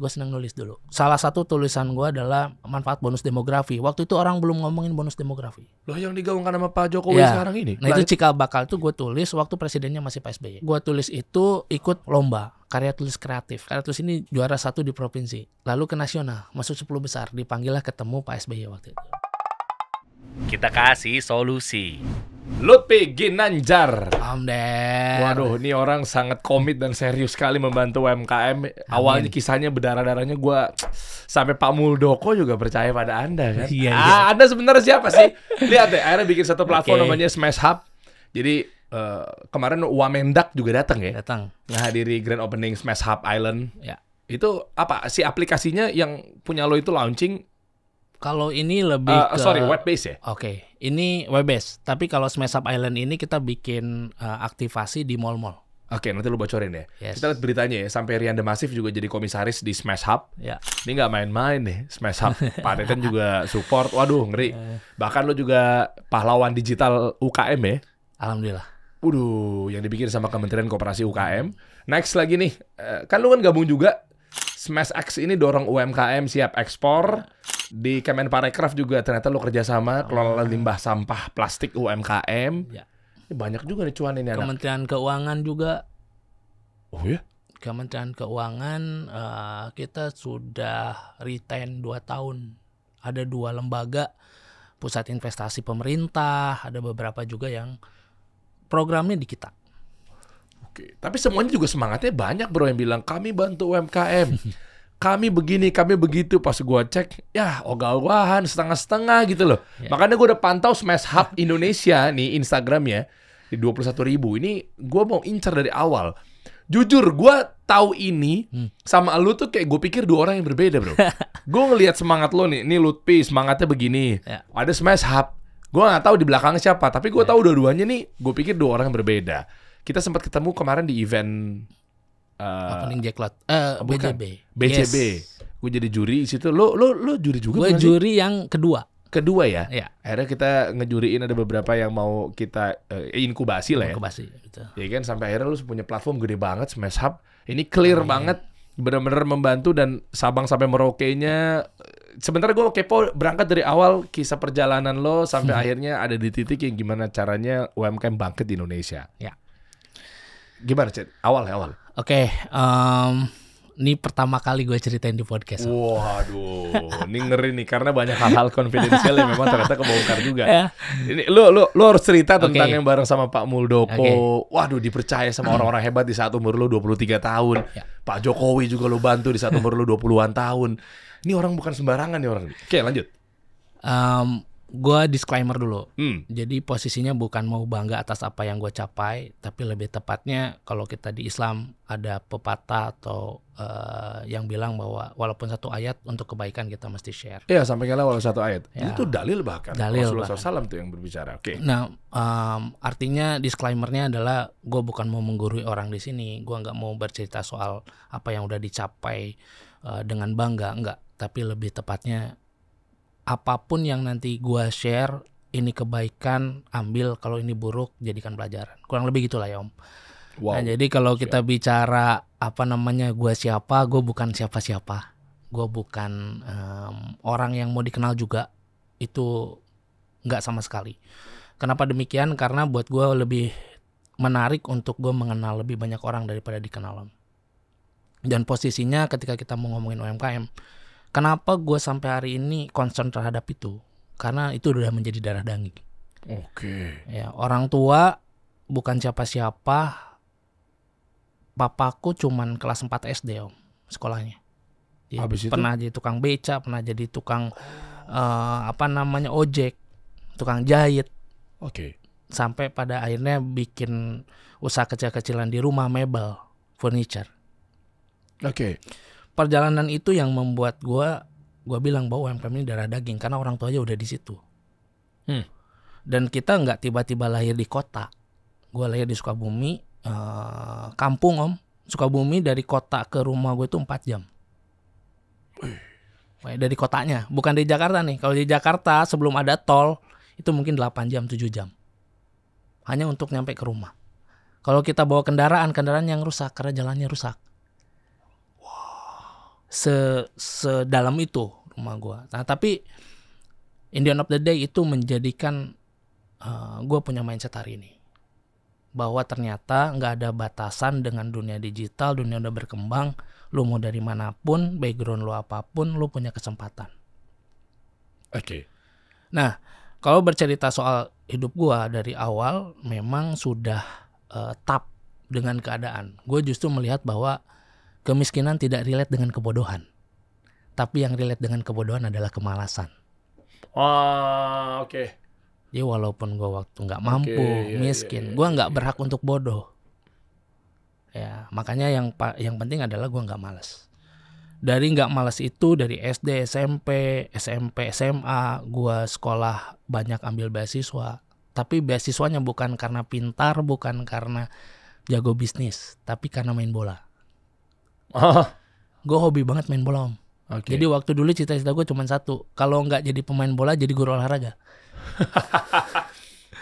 Gue senang nulis dulu. Salah satu tulisan gue adalah manfaat bonus demografi. Waktu itu orang belum ngomongin bonus demografi. Loh, yang digaungkan sama Pak Jokowi sekarang ini. Nah itu cikal bakal itu gue tulis waktu presidennya masih Pak SBY. Gue tulis itu ikut lomba karya tulis kreatif. Karya tulis ini juara 1 di provinsi. Lalu ke nasional, masuk 10 besar. Dipanggillah ketemu Pak SBY waktu itu. Kita kasih solusi. Lutfi Ginanjar. Alhamdulillah. Waduh, ini orang sangat komit dan serius sekali membantu UMKM. Awalnya kisahnya berdarah-darahnya gue sampai Pak Muldoko juga percaya pada Anda kan. Iya. Anda sebenarnya siapa sih? Lihat deh, akhirnya bikin satu platform namanya Smash Hub. Jadi kemarin Wamendak juga datang ya. Datang. Ngehadiri grand opening Smash Hub Island. Ya. Itu apa sih aplikasinya yang punya lo itu launching? Kalau ini lebih web base ya? Oke, ini web base. Tapi kalau Smash Up Island ini kita bikin aktivasi di mall-mall. Oke, nanti lu bocorin ya. Yes. Kita lihat beritanya ya, sampai Rian The Massive juga jadi komisaris di Smash Hub. Ya. Ini nggak main-main nih, Smash Hub. Pak Teten juga support. Waduh, ngeri. Bahkan lu juga pahlawan digital UKM ya. Alhamdulillah. Waduh, yang dibikin sama Kementerian Koperasi UKM. Next lagi nih, kan lu kan gabung juga. Smash X ini dorong UMKM siap ekspor. Di Kemenparekraf juga ternyata lu kerjasama kelola limbah sampah plastik UMKM. Ya. Ini banyak juga nih cuan ini anak. Kementerian Keuangan juga. Oh ya? Kementerian Keuangan kita sudah retain 2 tahun. Ada 2 lembaga, pusat investasi pemerintah, ada beberapa juga yang programnya di kita. Oke, tapi semuanya juga semangatnya banyak bro yang bilang kami bantu UMKM. Kami begini, kami begitu. Pas gue cek, ya ogah-ogahan, setengah-setengah gitu loh. Ya. Makanya gue udah pantau Smash Hub Indonesia nih Instagramnya di 21.000. Ini gue mau incar dari awal. Jujur, gue tahu ini sama lu tuh kayak gue pikir 2 orang yang berbeda bro. Gue ngelihat semangat lo nih Lutfi semangatnya begini. Ya. Ada Smash Hub. Gue nggak tahu di belakangnya siapa, tapi gue tahu dua-duanya nih. Gue pikir 2 orang yang berbeda. Kita sempat ketemu kemarin di event Opening Jacklot. BJB. BCB. Yes. Gue jadi juri di situ. Lo juri juga Gue bukan sih? juri yang kedua. Kedua ya? Ya. Akhirnya kita ngejuriin ada beberapa yang mau kita inkubasi lah ya. Inkubasi, gitu. Ya kan sampai akhirnya lu punya platform gede banget Smash Hub. Ini clear banget. Benar-benar membantu dan Sabang sampai Merauke-nya. Sebenarnya gue kepo berangkat dari awal kisah perjalanan lo sampai akhirnya ada di titik yang gimana caranya UMKM bangkit di Indonesia. Ya. Gimana Ced? Awal. Oke, ini pertama kali gue ceritain di podcast. Waduh, ini ngeri nih karena banyak hal-hal konfidensial yang memang ternyata kebongkar juga. Ya. Ini lu harus cerita tentang Oke. yang bareng sama Pak Muldoko. Oke. Waduh, dipercaya sama orang-orang hebat di saat umur lu 23 tahun. Ya. Pak Jokowi juga lu bantu di saat umur lu 20-an tahun. Ini orang bukan sembarangan nih orang. Oke, lanjut. Gue disclaimer dulu. Hmm. Jadi posisinya bukan mau bangga atas apa yang gue capai, tapi lebih tepatnya kalau kita di Islam ada pepatah atau yang bilang bahwa walaupun satu ayat untuk kebaikan kita mesti share. Iya, sampai walau satu ayat. Ya. Itu dalil bahkan. Dalil Rasulullah bahkan. SAW tuh yang berbicara. Oke. Nah, artinya disclaimernya adalah gue bukan mau menggurui orang di sini. Gue nggak mau bercerita soal apa yang udah dicapai dengan bangga, enggak. Tapi lebih tepatnya apapun yang nanti gue share, ini kebaikan, ambil. Kalau ini buruk, jadikan pelajaran. Kurang lebih gitulah ya Om. Wow. Nah, jadi kalau kita bicara gue siapa, gue bukan siapa-siapa. Gue bukan orang yang mau dikenal juga. Itu nggak sama sekali. Kenapa demikian? Karena buat gue lebih menarik untuk gue mengenal lebih banyak orang daripada dikenal Om. Dan posisinya ketika kita mau ngomongin UMKM, kenapa gue sampai hari ini concern terhadap itu? Karena itu udah menjadi darah daging. Oke. Ya, orang tua bukan siapa-siapa. Papaku cuman kelas 4 SD Om, sekolahnya. Dia Habis itu? pernah jadi tukang beca, pernah jadi tukang ojek, tukang jahit. Oke. Sampai pada akhirnya bikin usaha kecil-kecilan di rumah, mebel, furniture. Oke. Perjalanan itu yang membuat gue bilang bahwa UMKM ini darah daging karena orang tua aja udah di situ. Dan kita nggak tiba-tiba lahir di kota. Gue lahir di Sukabumi, kampung Om. Sukabumi dari kota ke rumah gue itu 4 jam. Dari kotanya, bukan di Jakarta nih. Kalau di Jakarta sebelum ada tol itu mungkin 8 jam, 7 jam. Hanya untuk nyampe ke rumah. Kalau kita bawa kendaraan yang rusak karena jalannya rusak. sedalam itu rumah gue. Nah tapi in the end of the day itu menjadikan gue punya mindset hari ini, bahwa ternyata nggak ada batasan dengan dunia digital. Dunia udah berkembang, lu mau dari manapun, background lu apapun, lu punya kesempatan. Oke. Nah kalau bercerita soal hidup gue dari awal memang sudah tough dengan keadaan. Gue justru melihat bahwa kemiskinan tidak relate dengan kebodohan, tapi yang relate dengan kebodohan adalah kemalasan. Oke. Jadi walaupun gue waktu nggak mampu, miskin, gue nggak berhak untuk bodoh. Ya makanya yang penting adalah gue nggak malas. Dari nggak malas itu dari SD, SMP, SMA, gue sekolah banyak ambil beasiswa. Tapi beasiswanya bukan karena pintar, bukan karena jago bisnis, tapi karena main bola. Gue hobi banget main bola om. Okay. Jadi waktu dulu cita-cita gue cuma satu, kalau nggak jadi pemain bola jadi guru olahraga.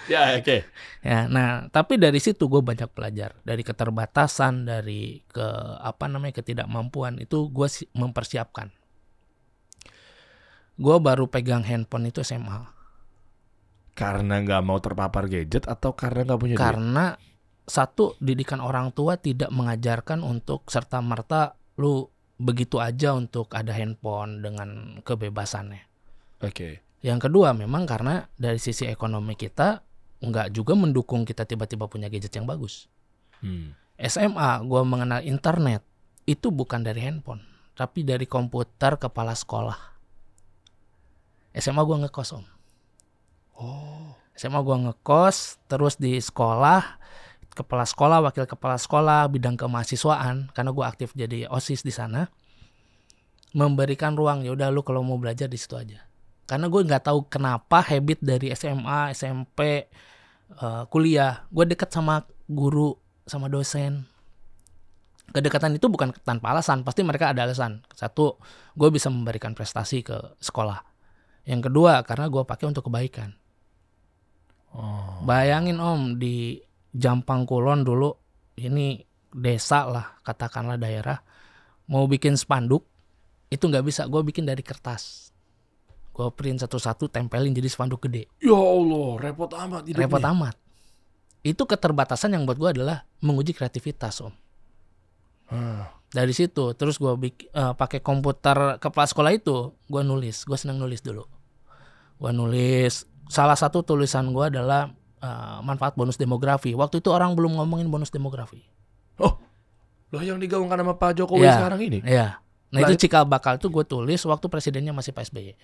Ya oke. Ya, nah tapi dari situ gue banyak belajar dari keterbatasan, dari ketidakmampuan itu gue mempersiapkan. Gue baru pegang handphone itu SMA. Karena nggak mau terpapar gadget atau karena nggak punya duit? Karena satu, didikan orang tua tidak mengajarkan untuk serta-merta lu begitu aja untuk ada handphone dengan kebebasannya. Oke. Yang kedua memang karena dari sisi ekonomi kita nggak juga mendukung kita tiba-tiba punya gadget yang bagus. SMA gue mengenal internet itu bukan dari handphone, tapi dari komputer kepala sekolah. SMA gue ngekos om. SMA gue ngekos, terus di sekolah, kepala sekolah, wakil kepala sekolah, bidang kemahasiswaan, karena gue aktif jadi OSIS di sana, memberikan ruang, ya udah lu kalau mau belajar di situ aja. Karena gue nggak tahu kenapa habit dari SMA, SMP, kuliah, gue dekat sama guru, sama dosen. Kedekatan itu bukan tanpa alasan, pasti mereka ada alasan. Satu, gue bisa memberikan prestasi ke sekolah. Yang kedua, karena gue pakai untuk kebaikan. Bayangin om, di Jampang Kulon dulu, ini desa lah, katakanlah daerah, mau bikin spanduk, itu nggak bisa, gue bikin dari kertas. Gue print satu-satu, tempelin jadi spanduk gede. Ya Allah, repot amat hidupnya. Repot amat. Itu keterbatasan yang buat gue adalah menguji kreativitas om. Dari situ, terus gue pakai komputer kepala sekolah itu, gue nulis, gue senang nulis dulu. Gue nulis, salah satu tulisan gue adalah manfaat bonus demografi. Waktu itu orang belum ngomongin bonus demografi. Oh, loh yang digaungkan sama Pak Jokowi sekarang ini? Iya. Nah itu cikal bakal itu gue tulis waktu presidennya masih Pak SBY.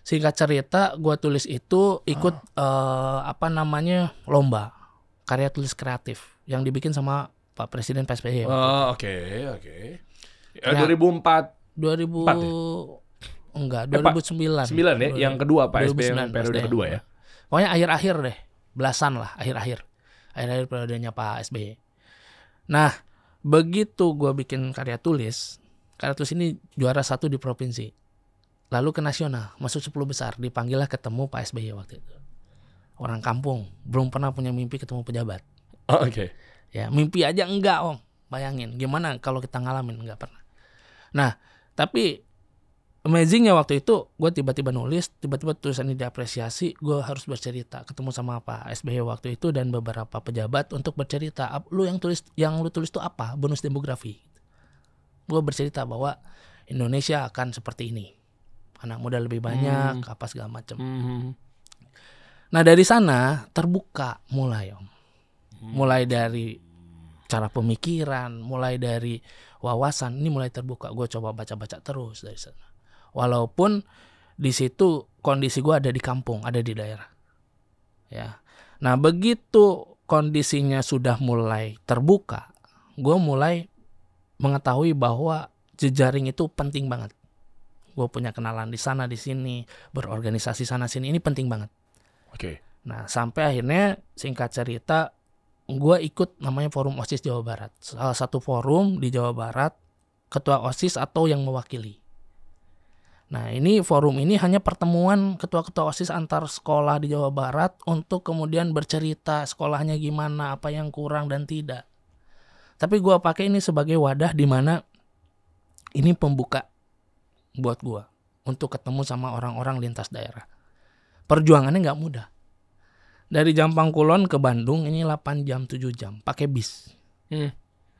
Singkat cerita, gue tulis itu ikut lomba karya tulis kreatif yang dibikin sama Pak Presiden Pak SBY. Oke. 2004. 2000 enggak, 2009. 9 ya, yang kedua Pak SBY, yang periode kedua ya. Pokoknya akhir-akhir deh, belasan lah, akhir-akhir periodenya Pak SBY. Nah, begitu gue bikin karya tulis ini juara 1 di provinsi. Lalu ke nasional, masuk 10 besar, dipanggillah ketemu Pak SBY waktu itu. Orang kampung, belum pernah punya mimpi ketemu pejabat. Oke. Ya, mimpi aja enggak om. Bayangin, gimana kalau kita ngalamin, enggak pernah. Nah, tapi amazingnya waktu itu, gue tiba-tiba nulis, tiba-tiba tulisan ini diapresiasi, gue harus bercerita, ketemu sama Pak SBY waktu itu dan beberapa pejabat untuk bercerita, lu yang lu tulis itu apa? Bonus demografi. Gue bercerita bahwa Indonesia akan seperti ini, anak muda lebih banyak, apa segala macam. Nah dari sana terbuka mulai om, mulai dari cara pemikiran, mulai dari wawasan, ini mulai terbuka. Gue coba baca-baca terus dari sana. Walaupun di situ kondisi gue ada di kampung, ada di daerah. Ya. Nah begitu kondisinya sudah mulai terbuka, gue mulai mengetahui bahwa jejaring itu penting banget. Gue punya kenalan di sana, di sini, berorganisasi sana sini, ini penting banget. Oke. Nah sampai akhirnya singkat cerita, gue ikut namanya Forum OSIS Jawa Barat. Salah satu forum di Jawa Barat, ketua OSIS atau yang mewakili. Nah ini forum ini hanya pertemuan ketua-ketua OSIS antar sekolah di Jawa Barat untuk kemudian bercerita sekolahnya gimana, apa yang kurang dan tidak. Tapi gue pakai ini sebagai wadah di mana Ini pembuka buat gue untuk ketemu sama orang-orang lintas daerah. Perjuangannya nggak mudah. Dari Jampang Kulon ke Bandung ini 8 jam 7 jam pakai bis.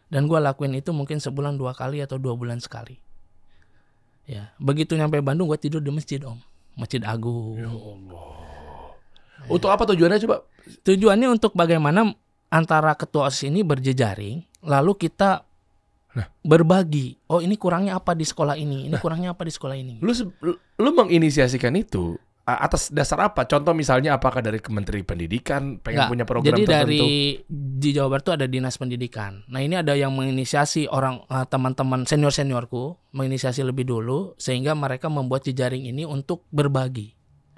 Dan gue lakuin itu mungkin sebulan 2 kali atau 2 bulan sekali. Ya, begitu nyampe Bandung gue tidur di masjid Om, Masjid Agung. Ya Allah. Untuk apa tujuannya coba? Tujuannya untuk bagaimana antara ketua OSIS ini berjejaring, lalu kita berbagi. Oh, ini kurangnya apa di sekolah ini? Ini kurangnya apa di sekolah ini? Lu menginisiasikan itu atas dasar apa? Contoh misalnya apakah dari Kementerian Pendidikan pengen punya program jadi tertentu? di Jawa Barat itu ada Dinas Pendidikan. Nah, ini ada yang menginisiasi teman-teman senior-seniorku menginisiasi lebih dulu sehingga mereka membuat jejaring ini untuk berbagi.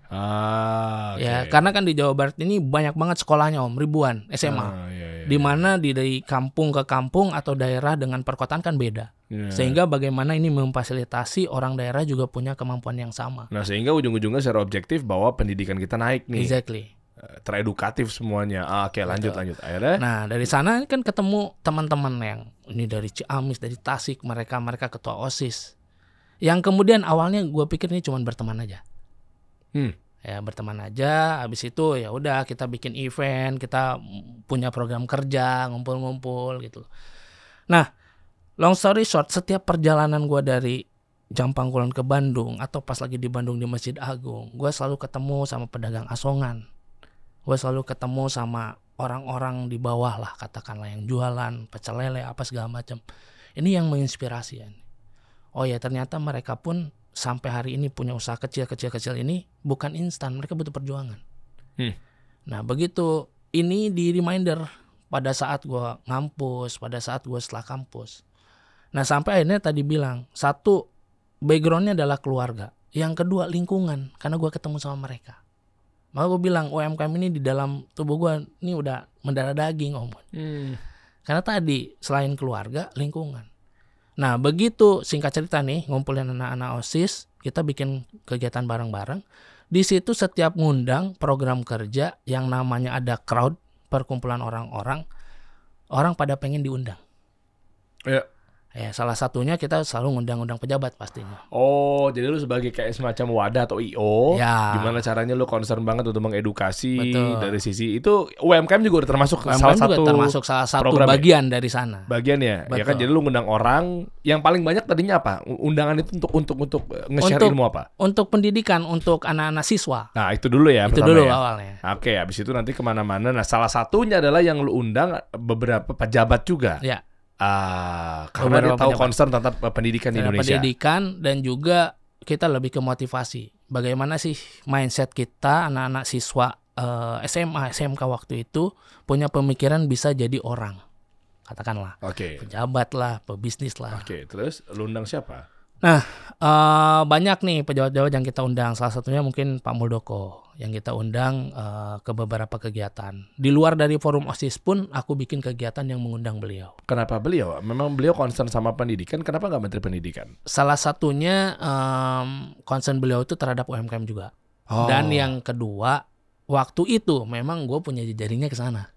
Okay. Ya, karena kan di Jawa Barat ini banyak banget sekolahnya Om, ribuan SMA. Di mana dari kampung ke kampung atau daerah dengan perkotaan kan beda. Sehingga bagaimana ini memfasilitasi orang daerah juga punya kemampuan yang sama. Nah, sehingga ujung-ujungnya secara objektif bahwa pendidikan kita naik nih. Exactly. Teredukatif semuanya. Oke, lanjut. Akhirnya Nah, dari sana kan ketemu teman-teman yang ini dari Ciamis, dari Tasik, mereka ketua OSIS. Yang kemudian awalnya gue pikir ini cuma berteman aja. Ya, berteman aja. Habis itu ya udah kita bikin event, kita punya program kerja, ngumpul-ngumpul gitu. Nah, long story short, setiap perjalanan gue dari Jampang Kulon ke Bandung atau pas lagi di Bandung di Masjid Agung, gue selalu ketemu sama pedagang asongan. Gue selalu ketemu sama orang-orang di bawah lah, katakanlah yang jualan pecel lele apa segala macam. Ini yang menginspirasi ya. Oh ya, ternyata mereka pun sampai hari ini punya usaha kecil ini bukan instan, mereka butuh perjuangan. Nah, begitu ini di reminder pada saat gue ngampus, pada saat gue setelah kampus. Nah, sampai akhirnya tadi bilang, satu, backgroundnya adalah keluarga. Yang kedua, lingkungan, karena gue ketemu sama mereka. Maka gue bilang, UMKM ini di dalam tubuh gue ini udah mendarah daging Om. Karena tadi, selain keluarga, lingkungan. Nah, begitu singkat cerita nih, ngumpulin anak-anak OSIS, kita bikin kegiatan bareng-bareng. Di situ setiap ngundang program kerja yang namanya ada crowd, perkumpulan orang-orang, orang pada pengen diundang. Ya, salah satunya kita selalu ngundang-undang pejabat pastinya. Oh, jadi lu sebagai kayak semacam wadah atau IO, ya. Gimana caranya lu concern banget untuk mengedukasi. Betul. Dari sisi itu UMKM juga udah termasuk UMKM salah satu bagian dari sana. Bagian ya, ya kan. Jadi lu ngundang orang yang paling banyak tadinya apa? Undangan itu untuk nge-share ilmu apa? Untuk pendidikan, untuk anak-anak siswa. Nah, itu dulu ya. Itu dulu ya? Awalnya. Oke, habis itu nanti kemana-mana. Nah, salah satunya adalah yang lu undang beberapa pejabat juga. Ya. Karena dia tahu concern tentang pendidikan di Indonesia. Pendidikan dan juga kita lebih ke motivasi. Bagaimana sih mindset kita anak-anak siswa SMA, SMK waktu itu punya pemikiran bisa jadi orang. Katakanlah. Pejabat lah, pebisnis lah. Terus lu undang siapa? Nah, banyak nih pejabat-pejabat yang kita undang. Salah satunya mungkin Pak Muldoko yang kita undang ke beberapa kegiatan. Di luar dari forum OSIS pun aku bikin kegiatan yang mengundang beliau. Kenapa beliau? Memang beliau concern sama pendidikan. Kenapa nggak Menteri Pendidikan? Salah satunya concern beliau itu terhadap UMKM juga. Dan yang kedua, waktu itu memang gue punya jejaringnya ke sana.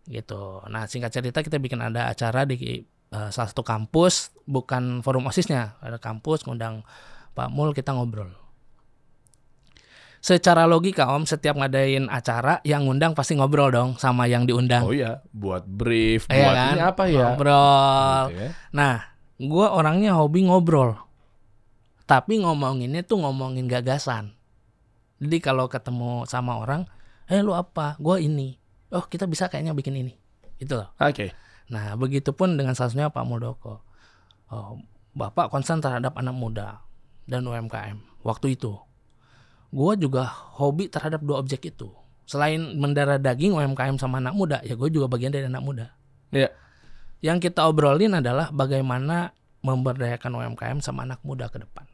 Gitu. Nah, singkat cerita kita bikin ada acara di salah satu kampus, bukan forum OSISnya, ada kampus ngundang Pak Mul, kita ngobrol. Secara logika Om, setiap ngadain acara yang ngundang pasti ngobrol dong sama yang diundang. Oh iya, buat brief, buat kan? Ini apa ya? Ngobrol. Gitu ya. Nah, gue orangnya hobi ngobrol. Tapi ngomonginnya tuh ngomongin gagasan. Jadi kalau ketemu sama orang, lu apa? Gue ini. Oh, kita bisa kayaknya bikin ini. Itu loh. Nah, begitupun dengan salah satunya Pak Muldoko. Bapak concern terhadap anak muda dan UMKM. Waktu itu, gue juga hobi terhadap dua objek itu. Selain mendarah daging UMKM sama anak muda, ya gue juga bagian dari anak muda. Yang kita obrolin adalah bagaimana memberdayakan UMKM sama anak muda ke depan.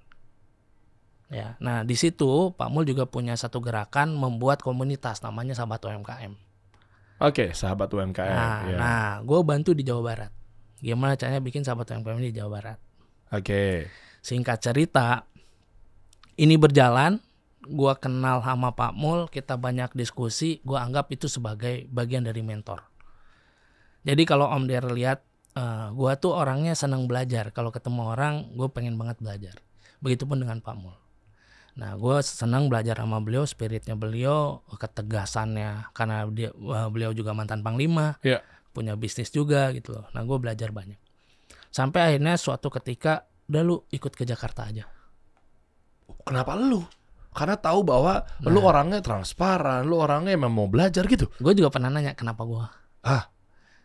Ya, nah di situ Pak Mul juga punya satu gerakan membuat komunitas namanya Sahabat UMKM. Sahabat UMKM. Nah, gue bantu di Jawa Barat. Gimana caranya bikin Sahabat UMKM di Jawa Barat? Singkat cerita, ini berjalan. Gue kenal sama Pak Mul, kita banyak diskusi. Gue anggap itu sebagai bagian dari mentor. Jadi kalau Om Der lihat gue tuh orangnya senang belajar. Kalau ketemu orang, gue pengen banget belajar. Begitupun dengan Pak Mul. Nah, gue senang belajar sama beliau, spiritnya beliau, ketegasannya, karena beliau juga mantan panglima, punya bisnis juga gitu loh. Nah, gue belajar banyak. Sampai akhirnya suatu ketika, udah lu ikut ke Jakarta aja. Kenapa lu? Karena tahu bahwa lu orangnya transparan, lu orangnya emang mau belajar gitu. Gue juga pernah nanya kenapa gue.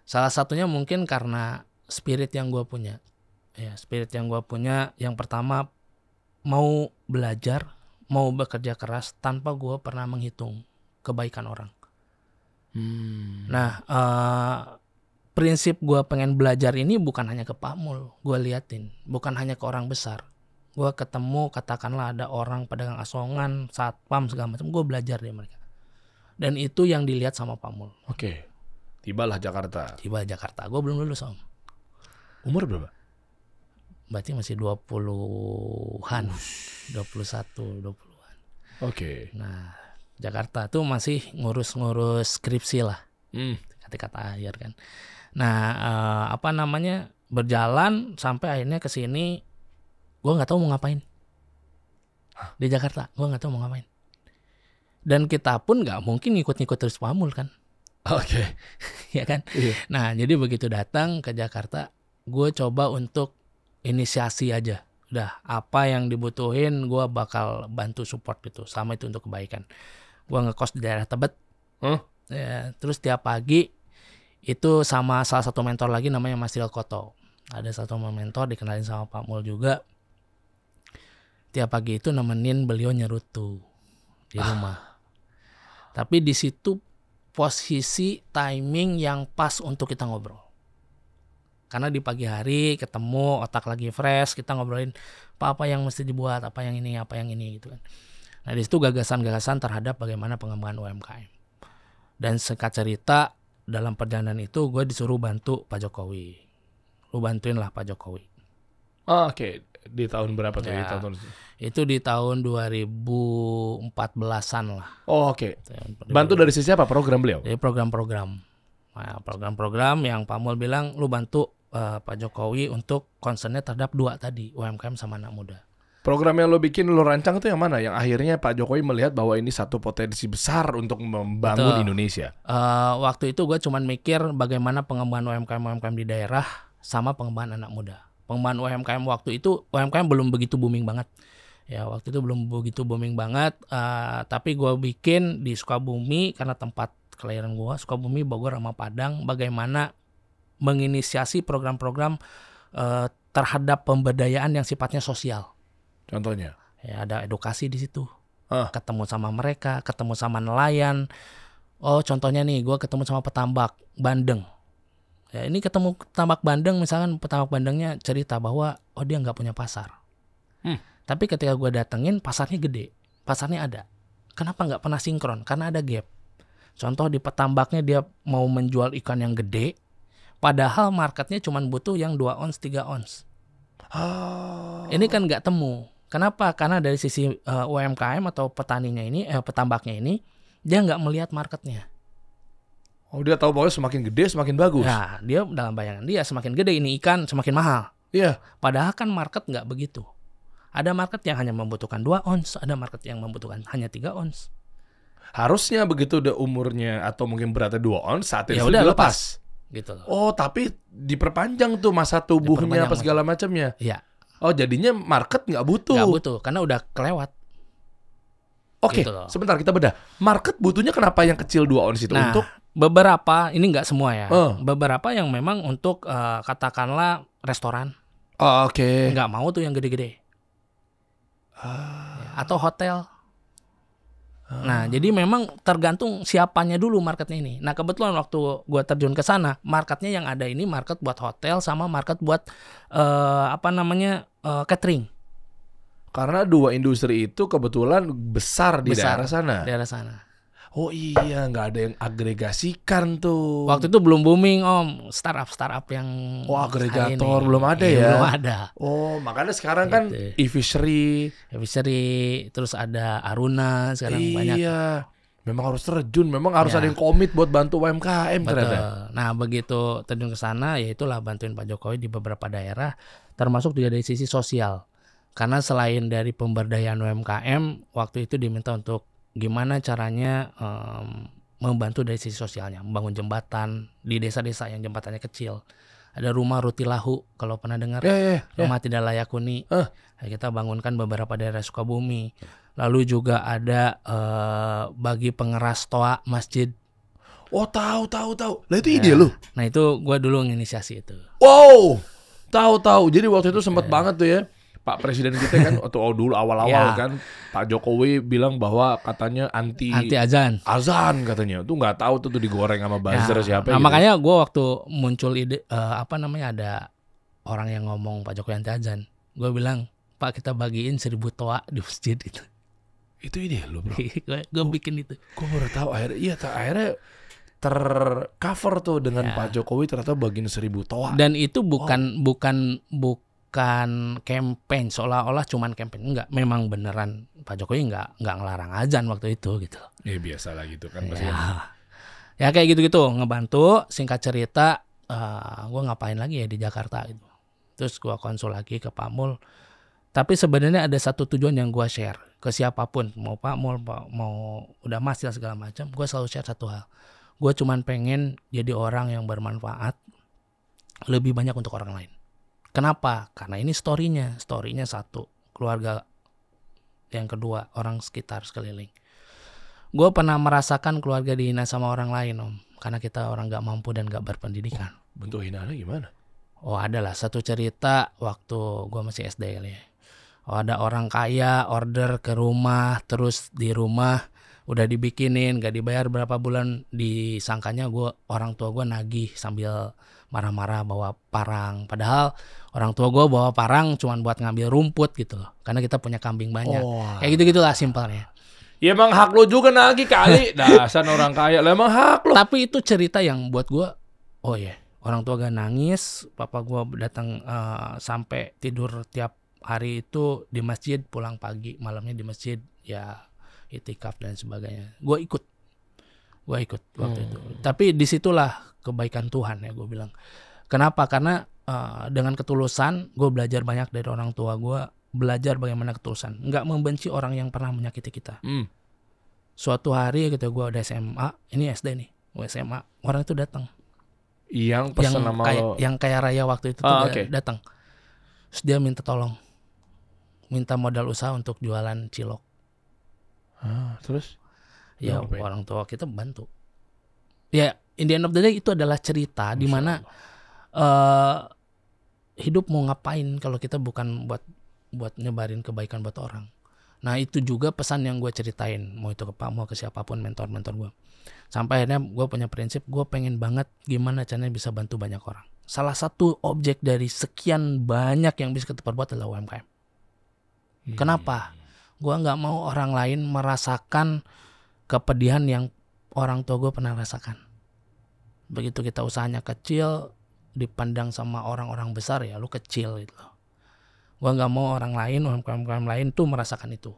Salah satunya mungkin karena spirit yang gue punya. Ya, spirit yang gue punya, yang pertama mau belajar, mau bekerja keras tanpa gue pernah menghitung kebaikan orang. Nah, prinsip gue pengen belajar ini bukan hanya ke Pak Mul, gue liatin, bukan hanya ke orang besar. Gue ketemu katakanlah ada orang pedagang asongan, satpam segala macam, gue belajar dari mereka. Dan itu yang dilihat sama Pak Mul. Oke, tibalah Jakarta. Gue belum lulus om. Umur berapa? Berarti masih 20-an, 21-20-an. Oke. Nah, Jakarta tuh masih ngurus skripsi lah, kata akhir kan. Nah, berjalan sampai akhirnya ke sini. Gue nggak tahu mau ngapain di Jakarta. Gue nggak tahu mau ngapain. Dan kita pun nggak mungkin ngikut-ngikut terus Pak Mul kan. Oke. Ya kan. Nah, jadi begitu datang ke Jakarta, gue coba untuk inisiasi aja. Udah apa yang dibutuhin, gue bakal bantu support gitu. Sama itu untuk kebaikan. Gue ngekos di daerah Tebet. Ya, terus tiap pagi itu sama salah satu mentor lagi namanya Mas Dil Koto. Ada satu mentor dikenalin sama Pak Mul juga. Tiap pagi itu nemenin beliau nyerutu di rumah. Tapi di situ posisi timing yang pas untuk kita ngobrol. Karena di pagi hari ketemu, otak lagi fresh, kita ngobrolin apa yang mesti dibuat, apa yang ini gitu kan. Nah, di situ gagasan-gagasan terhadap bagaimana pengembangan UMKM. Dan singkat cerita, dalam perjalanan itu gue disuruh bantu Pak Jokowi. Lu bantuin lah Pak Jokowi. Oke. Di tahun berapa tuh? Ya, itu di tahun 2014-an lah. Oke. Bantu dari sisi apa? Program beliau? Dari program-program. Nah, program-program yang Pak Mul bilang lu bantu Pak Jokowi untuk concernnya terhadap dua tadi, UMKM sama anak muda. Program yang lo bikin, lo rancang itu yang mana? Yang akhirnya Pak Jokowi melihat bahwa ini satu potensi besar untuk membangun Indonesia. Waktu itu gue cuman mikir bagaimana pengembangan UMKM di daerah sama pengembangan anak muda. Pengembangan UMKM waktu itu, UMKM belum begitu booming banget. Ya, waktu itu belum begitu booming banget. Tapi gue bikin di Sukabumi, karena tempat kelahiran gue, Sukabumi, Bogor, sama Padang, bagaimana menginisiasi program-program terhadap pemberdayaan yang sifatnya sosial. Contohnya? Ya, ada edukasi di situ. Ketemu sama mereka, ketemu sama nelayan. Oh, contohnya nih, gue ketemu sama petambak Bandeng. Ya, ini ketemu petambak Bandeng, misalkan petambak Bandengnya cerita bahwa dia nggak punya pasar. Tapi ketika gue datengin, pasarnya gede, pasarnya ada. Kenapa nggak pernah sinkron? Karena ada gap. Contoh di petambaknya dia mau menjual ikan yang gede, padahal marketnya cuma butuh yang 2 ons, 3 ons. Ini kan nggak temu. Kenapa? Karena dari sisi UMKM atau petaninya ini, petambaknya ini, dia nggak melihat marketnya. Oh, dia tahu bahwa semakin gede semakin bagus. Nah, dia dalam bayangan dia semakin gede ini ikan semakin mahal. Iya. Padahal kan market nggak begitu. Ada market yang hanya membutuhkan 2 ons, ada market yang membutuhkan hanya 3 ons. Harusnya begitu udah umurnya atau mungkin beratnya 2 ons, saat itu udah dilepas. Gitu loh. Oh, tapi diperpanjang tuh masa tubuhnya apa segala macamnya. Iya. Oh, jadinya market nggak butuh. Nggak butuh, karena udah kelewat. Oke, gitu sebentar kita bedah. Market butuhnya kenapa yang kecil 2 ons itu? Nah, untuk beberapa, ini nggak semua ya. Beberapa yang memang untuk katakanlah restoran. Oke. Nggak mau tuh yang gede-gede. Atau hotel. Nah, jadi memang tergantung siapanya dulu marketnya ini. Nah, kebetulan waktu gue terjun ke sana, marketnya yang ada ini market buat hotel sama market buat catering. Karena 2 industri itu kebetulan besar di daerah sana. Daerah sana. Oh iya, nggak ada yang agregasikan tuh. Waktu itu belum booming om, startup yang. Oh, agregator belum ada ya? Belum ada. Oh, makanya sekarang gitu. Kan e-fishery, terus ada Aruna sekarang banyak. Iya. Memang harus terjun, memang harus Ya. ada yang komit buat bantu UMKM ternyata. Betul. Nah, begitu terjun ke sana, ya itulah bantuin Pak Jokowi di beberapa daerah, termasuk juga dari sisi sosial. Karena selain dari pemberdayaan UMKM, waktu itu diminta untuk gimana caranya membantu dari sisi sosialnya, membangun jembatan di desa-desa yang jembatannya kecil. Ada rumah Rutilahu, kalau pernah dengar, Ya. rumah tidak layak huni. Nah, kita bangunkan beberapa daerah Sukabumi. Lalu juga ada bagi pengeras toa masjid. Oh, tahu. Lah itu ide lu. Nah itu gue dulu nginisiasi itu. Wow. Tahu. Jadi waktu itu sempat banget tuh ya. Pak Presiden kita kan dulu awal-awal kan Pak Jokowi bilang bahwa katanya anti azan katanya. Tuh nggak tahu tuh digoreng sama buzzer siapa nah, gitu. makanya gue waktu muncul ide ada orang yang ngomong Pak Jokowi anti azan. Gue bilang, Pak, kita bagiin 1000 toa di masjid gitu. Itu ide lu, bro. Gue bikin itu. Gue baru tahu akhirnya tercover tuh dengan Pak Jokowi ternyata bagiin 1000 toa. Dan itu bukan campaign, seolah-olah cuman campaign. Enggak, memang beneran Pak Jokowi enggak ngelarang azan waktu itu gitu. Biasa lah gitu kan. Ya kayak gitu-gitu, ngebantu. Singkat cerita, gue ngapain lagi ya di Jakarta gitu. Terus gue konsul lagi ke Pak Mul. Tapi sebenarnya ada satu tujuan yang gue share ke siapapun, mau Pak Mul, mau udah Mas dan segala macam. Gue selalu share satu hal. Gue cuman pengen jadi orang yang bermanfaat lebih banyak untuk orang lain. Kenapa? Karena ini story-nya satu, keluarga. Yang kedua, orang sekitar sekeliling. Gue pernah merasakan keluarga dihina sama orang lain, Om. Karena kita orang gak mampu dan gak berpendidikan. Bentuk hinaannya gimana? Adalah satu cerita waktu gue masih SD kali ya. Ada orang kaya order ke rumah, terus di rumah udah dibikinin, gak dibayar berapa bulan, disangkanya orang tua gue nagih sambil marah-marah bawa parang. Padahal orang tua gue bawa parang cuman buat ngambil rumput gitu loh. Karena kita punya kambing banyak. Kayak gitu-gitulah simpelnya. Ya emang hak lo juga nagih kali. Dasar orang kaya lah, emang hak lo. Tapi itu cerita yang buat gue, orang tua gak nangis. Papa gue datang sampai tidur tiap hari itu di masjid, pulang pagi, malamnya di masjid. Ya itikaf dan sebagainya. Gue ikut waktu itu. Tapi disitulah kebaikan Tuhan ya gue bilang. Kenapa? Karena dengan ketulusan gue belajar banyak dari orang tua gue. Belajar bagaimana ketulusan, nggak membenci orang yang pernah menyakiti kita. Suatu hari ketika gue udah SMA, ini SD nih, gue SMA, orang itu datang. Yang pesan nama lo. Yang kaya raya waktu itu datang. Terus dia minta tolong, minta modal usaha untuk jualan cilok. Terus? Ya orang tua kita bantu. Ya in the end of the day itu adalah cerita di mana hidup mau ngapain kalau kita bukan buat nyebarin kebaikan buat orang. Nah itu juga pesan yang gue ceritain, mau itu ke Pak, mau ke siapapun mentor-mentor gue. Sampai akhirnya gue punya prinsip, gue pengen banget gimana caranya bisa bantu banyak orang. Salah satu objek dari sekian banyak yang bisa kita perbuat adalah UMKM. Kenapa? Gue gak mau orang lain merasakan kepedihan yang orang tua gue pernah rasakan. Begitu kita usahanya kecil, dipandang sama orang-orang besar, ya lu kecil gitu loh. Gue gak mau orang lain, UMKM lain tuh merasakan itu.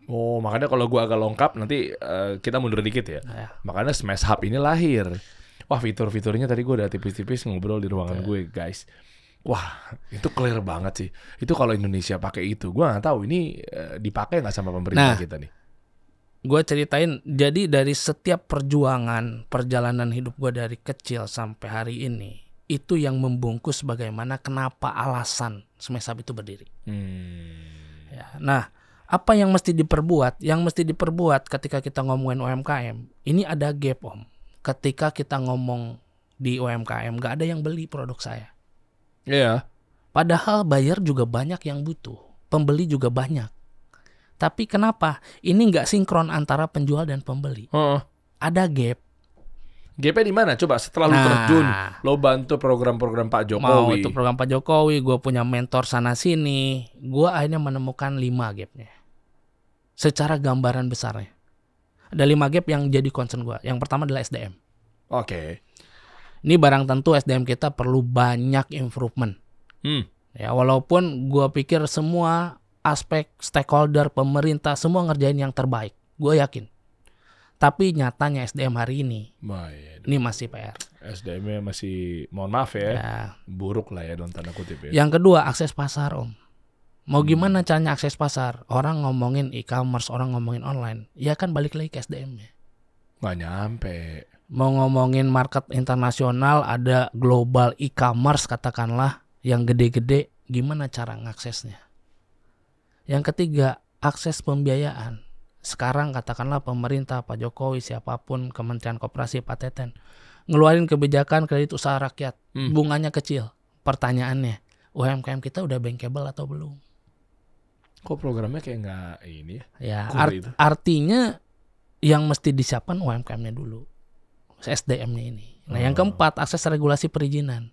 Makanya kalau gue agak lengkap nanti kita mundur dikit ya. Makanya Smash Hub ini lahir. Wah, fitur-fiturnya tadi gue udah tipis-tipis ngobrol di ruangan gue, guys. Wah, itu clear banget sih. Itu kalau Indonesia pakai itu, gue nggak tahu ini dipakai nggak sama pemerintah kita nih. Gue ceritain, jadi dari setiap perjalanan hidup gue dari kecil sampai hari ini, itu yang membungkus bagaimana kenapa alasan Smash Hub itu berdiri. Ya, nah, apa yang mesti diperbuat? Yang mesti diperbuat ketika kita ngomongin UMKM, ini ada gap, Om. Ketika kita ngomong di UMKM, gak ada yang beli produk saya. Iya. Padahal buyer juga banyak yang butuh, pembeli juga banyak. Tapi kenapa? Ini gak sinkron antara penjual dan pembeli. Ada gap. Gapnya di mana? Coba setelah lu terjun, lo bantu program-program Pak Jokowi. Mau itu program Pak Jokowi, gue punya mentor sana sini, gue akhirnya menemukan 5 gapnya. Secara gambaran besarnya, ada 5 gap yang jadi concern gue. Yang pertama adalah SDM. Ini barang tentu SDM kita perlu banyak improvement. Ya walaupun gue pikir semua aspek stakeholder, pemerintah semua ngerjain yang terbaik, gue yakin. Tapi nyatanya SDM hari ini masih PR. SDM-nya masih, mohon maaf ya, buruk lah ya dalam tanda kutip ya. Yang kedua, akses pasar, Om. Mau gimana caranya akses pasar? Orang ngomongin e-commerce, orang ngomongin online, ya kan balik lagi ke SDM-nya. Nggak nyampe. Mau ngomongin market internasional, ada global e-commerce katakanlah yang gede-gede, gimana cara ngaksesnya? Yang ketiga, akses pembiayaan. Sekarang katakanlah pemerintah, Pak Jokowi, siapapun, Kementerian Koperasi, Pak Teten, ngeluarin kebijakan kredit usaha rakyat, bunganya kecil. Pertanyaannya, UMKM kita udah bankable atau belum? Kok programnya kayak nggak ini ya? Ya, artinya yang mesti disiapkan UMKM-nya dulu. SDM-nya ini. Nah, yang keempat, akses regulasi perizinan.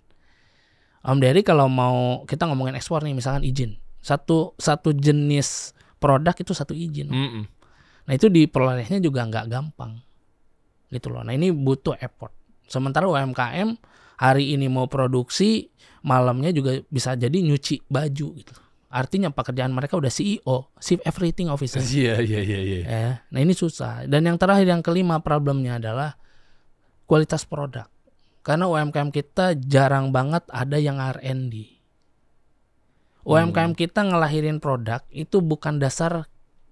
Om Dery, kalau mau kita ngomongin ekspor nih, misalkan izin. Satu jenis produk itu satu izin. Nah, itu diperolehnya juga nggak gampang. Gitu loh. Nah, ini butuh effort. Sementara UMKM hari ini mau produksi, malamnya juga bisa jadi nyuci baju gitu. Artinya pekerjaan mereka udah CEO, Chief Everything Officer. Iya. Ya, nah ini susah. Dan yang terakhir, yang kelima problemnya adalah kualitas produk. Karena UMKM kita jarang banget ada yang R&D. UMKM kita ngelahirin produk itu bukan dasar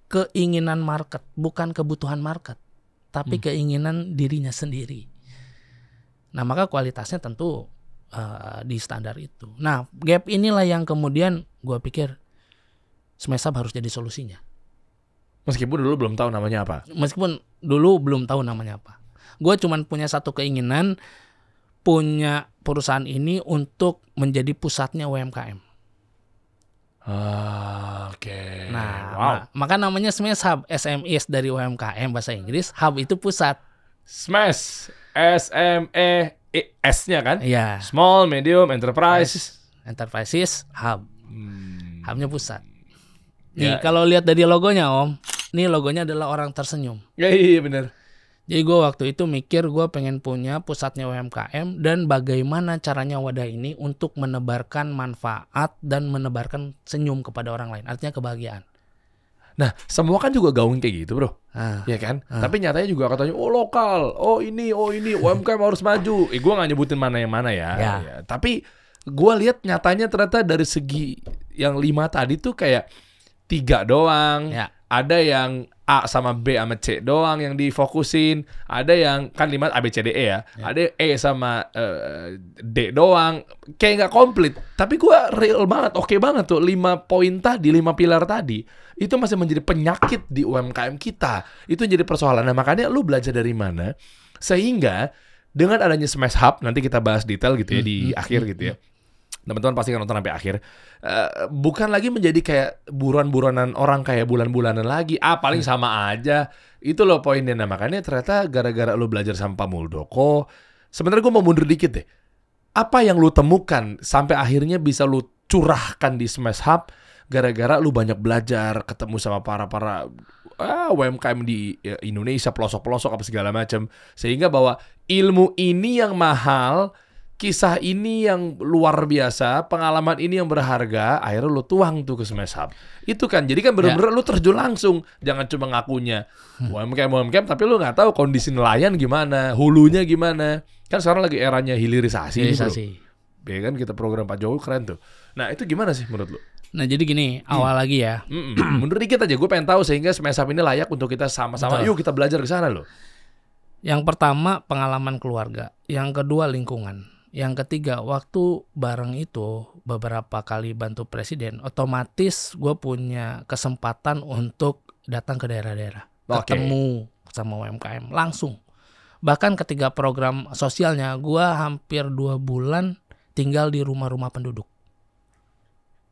keinginan market, bukan kebutuhan market, tapi keinginan dirinya sendiri. Nah, maka kualitasnya tentu di standar itu. Nah, gap inilah yang kemudian gue pikir Smash Up harus jadi solusinya. Meskipun dulu belum tahu namanya apa. Gue cuman punya satu keinginan, punya perusahaan ini untuk menjadi pusatnya UMKM. Oke. Nah, maka namanya Smash Hub, SMEs dari UMKM bahasa Inggris, Hub itu pusat. Smash, S-M-E-S-nya kan? Iya. Small, medium, enterprises, Hub. Hubnya pusat. Nih, kalau lihat dari logonya, Om, nih logonya adalah orang tersenyum. Iya benar. Jadi gue waktu itu mikir gue pengen punya pusatnya UMKM dan bagaimana caranya wadah ini untuk menebarkan manfaat dan menebarkan senyum kepada orang lain. Artinya kebahagiaan. Nah, semua kan juga gaung kayak gitu, bro. Ya kan? Tapi nyatanya juga katanya, lokal, ini, UMKM harus maju. Gue gak nyebutin mana yang mana ya. Tapi gue lihat nyatanya ternyata dari segi yang 5 tadi tuh kayak 3 doang. Ada yang A sama B sama C doang yang difokusin. Ada yang kan 5 A B C D E ya. Ada E sama D doang. Kayak nggak komplit. Tapi gue real banget, oke banget tuh 5 poin tadi, 5 pilar tadi. Itu masih menjadi penyakit di UMKM kita. Itu jadi persoalan. Nah, makanya lu belajar dari mana? Sehingga dengan adanya Smash Hub, nanti kita bahas detail gitu ya di akhir gitu ya. Teman-teman pasti kan nonton sampai akhir. Bukan lagi menjadi kayak buruan-buruanan orang kayak bulan-bulanan lagi. Paling sama aja. Itu loh poinnya. Nah, makanya ternyata gara-gara lu belajar sama Pak Muldoko. Sebenarnya gue mau mundur dikit deh. Apa yang lu temukan sampai akhirnya bisa lu curahkan di Smash Hub gara-gara lu banyak belajar, ketemu sama para UMKM di Indonesia, pelosok-pelosok apa segala macam. Sehingga bahwa ilmu ini yang mahal, kisah ini yang luar biasa, pengalaman ini yang berharga, akhirnya lu tuang tuh ke Smash Hub. Itu kan, jadi kan bener-bener lu terjun langsung. Jangan cuma ngakunya UMKM, tapi lu gak tahu kondisi nelayan gimana, hulunya gimana. Kan sekarang lagi eranya hilirisasi. Ya kan, kita program Pak Jokowi keren tuh. Nah, itu gimana sih menurut lu? Nah, jadi gini, awal lagi ya. Mundur dikit aja, gue pengen tahu sehingga Smash Hub ini layak untuk kita sama-sama. Yuk kita belajar ke sana loh. Yang pertama, pengalaman keluarga. Yang kedua, lingkungan. Yang ketiga, waktu bareng itu beberapa kali bantu presiden, otomatis gue punya kesempatan untuk datang ke daerah-daerah, ketemu sama UMKM langsung. Bahkan ketika program sosialnya, gue hampir 2 bulan tinggal di rumah-rumah penduduk.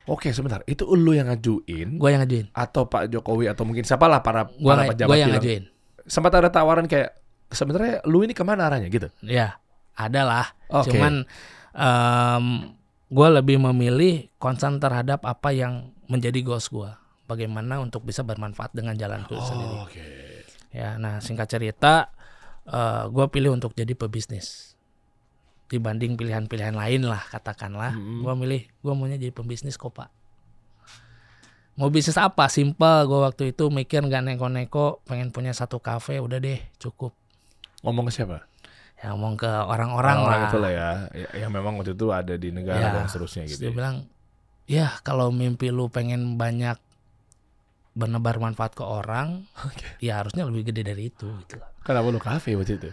Oke, sebentar. Itu lu yang ngajuin? Gue yang ngajuin. Atau Pak Jokowi atau mungkin siapalah para pejabat gue yang ngajuin. Sempat ada tawaran kayak sebenarnya lu ini kemana arahnya gitu? Ya, ada lah. Cuman gue lebih memilih concern terhadap apa yang menjadi goals gue. Bagaimana untuk bisa bermanfaat dengan jalan itu sendiri. Ya, nah singkat cerita, gue pilih untuk jadi pebisnis. Dibanding pilihan-pilihan lain lah katakanlah, gue maunya jadi pembisnis kok Pak. Mau bisnis apa? Simple. Gue waktu itu mikir nggak neko-neko, pengen punya satu kafe, udah deh cukup. Ngomong ke siapa? Ya ngomong ke orang-orang lah. Itu lah ya, yang memang waktu itu ada di negara Ya, dan seterusnya terus gitu. dia bilang, ya kalau mimpi lu pengen banyak bernebar manfaat ke orang, ya harusnya lebih gede dari itu gitu. Kenapa lu kafe waktu itu?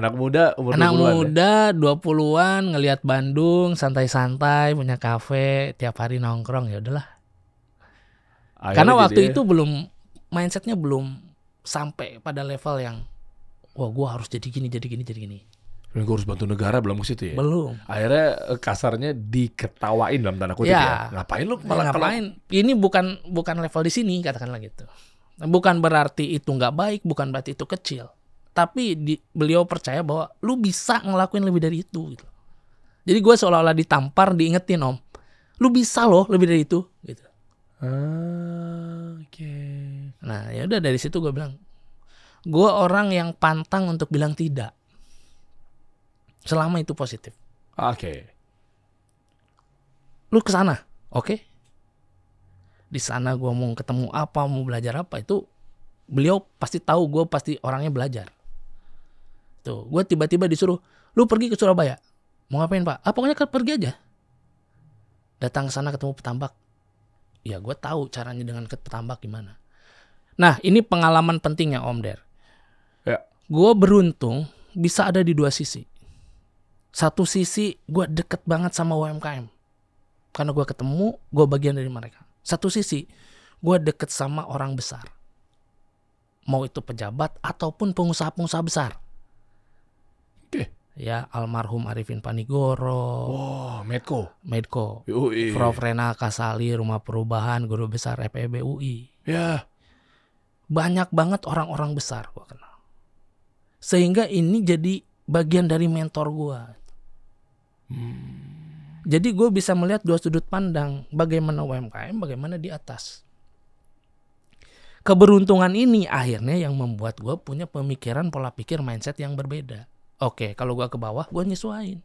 Anak muda umur Anak 20-an muda 20-an ngelihat Bandung santai-santai punya kafe tiap hari nongkrong, ya udahlah. ya? Karena Akhirnya waktu jadi- itu belum mindsetnya belum sampai pada level yang wah gue harus jadi gini. gue harus bantu negara belum ke situ ya. Belum. Akhirnya kasarnya diketawain dalam tanda kutip ya. Ngapain lu malah kalau Ngapain? Ini bukan level di sini katakanlah gitu. Bukan berarti itu nggak baik, bukan berarti itu kecil. Tapi beliau percaya bahwa lu bisa ngelakuin lebih dari itu gitu. Jadi gue seolah-olah ditampar, diingetin om, lu bisa loh lebih dari itu gitu. Oke. Nah ya udah dari situ gue bilang, gue orang yang pantang untuk bilang tidak, selama itu positif. Oke. Lu kesana, oke? Di sana gue mau ketemu apa, mau belajar apa, itu beliau pasti tahu gue pasti orangnya belajar. Tuh, gue tiba-tiba disuruh, lu pergi ke Surabaya. Mau ngapain pak? Pokoknya pergi aja. Datang ke sana ketemu petambak. Ya gue tahu caranya dengan ke petambak gimana. Nah ini pengalaman pentingnya Om Der. Ya. Gue beruntung bisa ada di dua sisi. Satu sisi gue deket banget sama UMKM. Karena gue ketemu, gue bagian dari mereka. Satu sisi gue deket sama orang besar. Mau itu pejabat ataupun pengusaha-pengusaha besar. Oke. Ya almarhum Arifin Panigoro, Wow, Medco. UI. Prof. Rena Kasali, Rumah Perubahan, Guru Besar FEB UI. Ya. Banyak banget orang-orang besar gue kenal. Sehingga ini jadi bagian dari mentor gue. Jadi gue bisa melihat dua sudut pandang. Bagaimana UMKM, bagaimana di atas. Keberuntungan ini akhirnya yang membuat gue punya pemikiran, pola pikir, mindset yang berbeda. Oke, kalau gue ke bawah, gue nyesuaiin.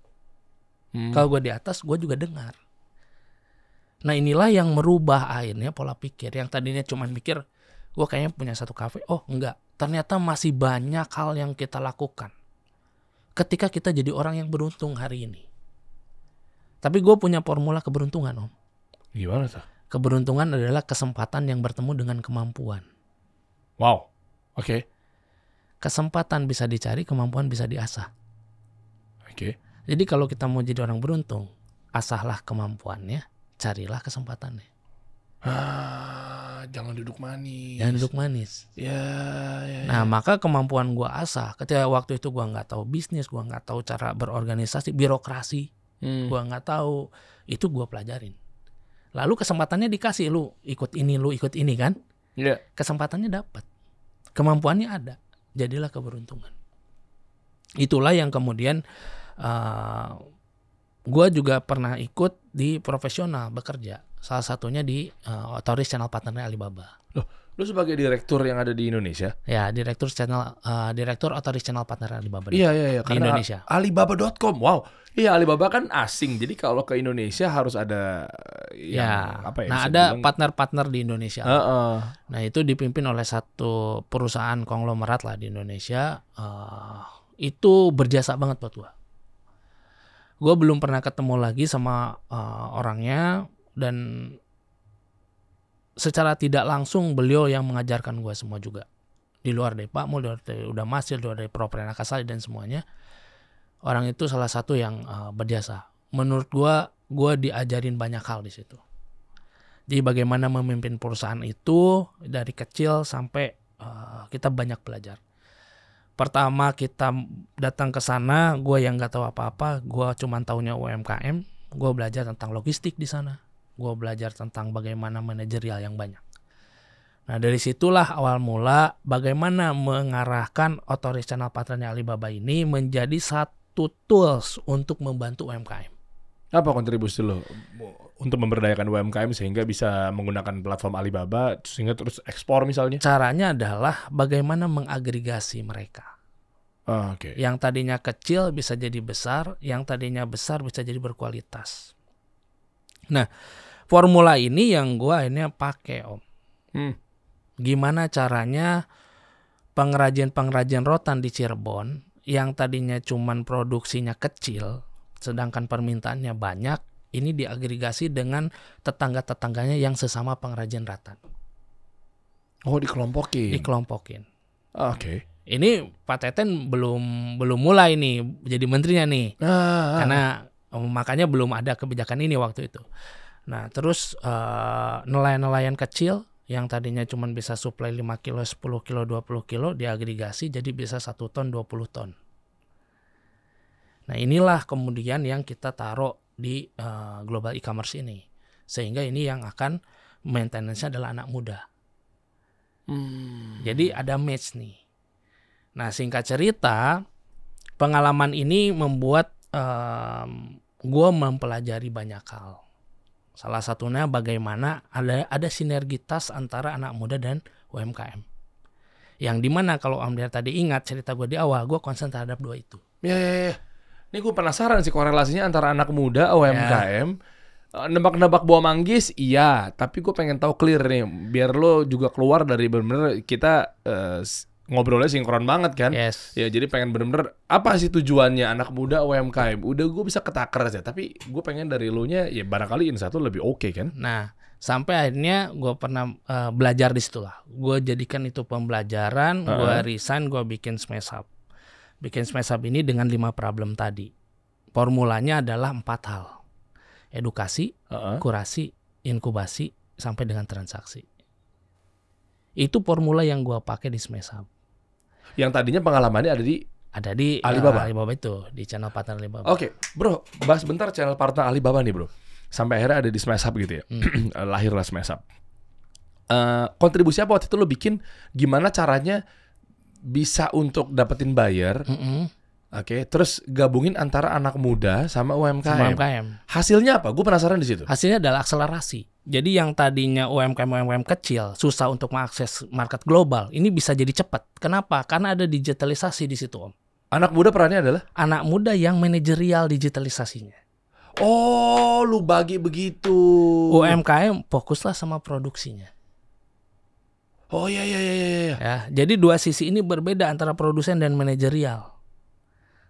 Kalau gue di atas, gue juga dengar. Nah inilah yang merubah akhirnya pola pikir. Yang tadinya cuma mikir, gue kayaknya punya satu kafe. Oh enggak, ternyata masih banyak hal yang kita lakukan. Ketika kita jadi orang yang beruntung hari ini. Tapi gue punya formula keberuntungan om. Gimana tuh? Keberuntungan adalah kesempatan yang bertemu dengan kemampuan. Wow. Oke. Kesempatan bisa dicari, kemampuan bisa diasah. Oke. Jadi kalau kita mau jadi orang beruntung, asahlah kemampuannya, carilah kesempatannya. Jangan duduk manis. Jangan duduk manis. Ya. Nah maka kemampuan gue asah. Ketika waktu itu gue nggak tahu bisnis, gue nggak tahu cara berorganisasi, birokrasi, gue nggak tahu. Itu gue pelajarin. Lalu kesempatannya dikasih, lu ikut ini kan? Iya. Kesempatannya dapat, kemampuannya ada, jadilah keberuntungan. Itulah yang kemudian gue juga pernah ikut di profesional bekerja. Salah satunya di Otoris Channel Partnernya Alibaba. Loh, lu sebagai direktur yang ada di Indonesia? Ya, direktur Otoris Channel Partner Alibaba. Iya. Di Indonesia. Alibaba.com. Wow. Iya, Alibaba kan asing. Jadi kalau ke Indonesia harus ada Ya. apa ya? Nah, bisa ada bilang- partner-partner di Indonesia. Heeh. Nah, itu dipimpin oleh satu perusahaan konglomerat lah di Indonesia. Itu berjasa banget buat gua. Gue belum pernah ketemu lagi sama orangnya, dan secara tidak langsung beliau yang mengajarkan gue semua juga. Di luar dari Pak Mul, udah Masil, di luar dari Prof. Rena Kasali dan semuanya. Orang itu salah satu yang berjasa. Menurut gue diajarin banyak hal di situ. Jadi bagaimana memimpin perusahaan itu dari kecil sampai kita banyak belajar. Pertama kita datang ke sana, gue yang nggak tahu apa-apa, gue cuma taunya UMKM. Gue belajar tentang logistik di sana. Gue belajar tentang bagaimana manajerial yang banyak. Nah dari situlah awal mula bagaimana mengarahkan Otoris Channel Partnernya Alibaba ini menjadi satu tools untuk membantu UMKM. Apa kontribusi lo untuk memberdayakan UMKM sehingga bisa menggunakan platform Alibaba sehingga terus ekspor misalnya? Caranya adalah bagaimana mengagregasi mereka. Oke. Yang tadinya kecil bisa jadi besar, yang tadinya besar bisa jadi berkualitas. Nah, Formula ini yang gue akhirnya pakai, Om. Gimana caranya pengrajin rotan di Cirebon yang tadinya cuman produksinya kecil, sedangkan permintaannya banyak, ini diagregasi dengan tetangga-tetangganya yang sesama pengrajin rotan. Oh, dikelompokin. Oke. Ini Pak Teten belum mulai nih jadi menterinya nih. Karena makanya belum ada kebijakan ini waktu itu. Nah, terus nelayan-nelayan kecil yang tadinya cuma bisa supply 5 kilo, 10 kilo, 20 kilo diagregasi jadi bisa 1 ton, 20 ton. Nah, inilah kemudian yang kita taruh di global e-commerce ini. Sehingga ini yang akan maintenance-nya adalah anak muda. Jadi ada match nih. Nah, singkat cerita, pengalaman ini membuat gue mempelajari banyak hal. Salah satunya bagaimana ada sinergitas antara anak muda dan UMKM. Yang dimana kalau Om Dea tadi ingat cerita gue di awal, gue konsen terhadap dua itu. Ya. Ini gue penasaran sih korelasinya antara anak muda, UMKM. Nebak-nebak buah manggis, iya. Tapi gue pengen tahu clear nih, biar lo juga keluar dari bener-bener kita ngobrolnya sinkron banget kan. Yes. Ya jadi pengen bener-bener apa sih tujuannya anak muda UMKM. Udah gue bisa ketaker aja. Tapi gue pengen dari lo nya ya barangkali ini satu lebih oke kan. Nah sampai akhirnya gue pernah belajar di situ lah. Gue jadikan itu pembelajaran. Gue resign, gue bikin Smash Hub. Bikin Smash Hub ini dengan 5 problem tadi. Formulanya adalah 4 hal. Edukasi, kurasi, inkubasi, sampai dengan transaksi. Itu formula yang gue pakai di Smash Hub. Yang tadinya pengalamannya ada di Alibaba. Alibaba itu, di channel partner Alibaba. Oke, bro, bahas bentar channel partner Alibaba nih, bro. Sampai akhirnya ada di Smash Hub gitu ya. Lahirlah Smash Hub. Kontribusi apa waktu itu lo bikin? Gimana caranya bisa untuk dapetin buyer? Oke, terus gabungin antara anak muda sama UMKM. Hasilnya apa? Gue penasaran di situ. Hasilnya adalah akselerasi. Jadi yang tadinya UMKM kecil susah untuk mengakses market global, ini bisa jadi cepat. Kenapa? Karena ada digitalisasi di situ, Om. Anak muda perannya adalah? Anak muda yang manajerial digitalisasinya. Oh, lu bagi begitu. UMKM fokuslah sama produksinya. Oh iya. Ya, jadi dua sisi ini berbeda antara produsen dan manajerial.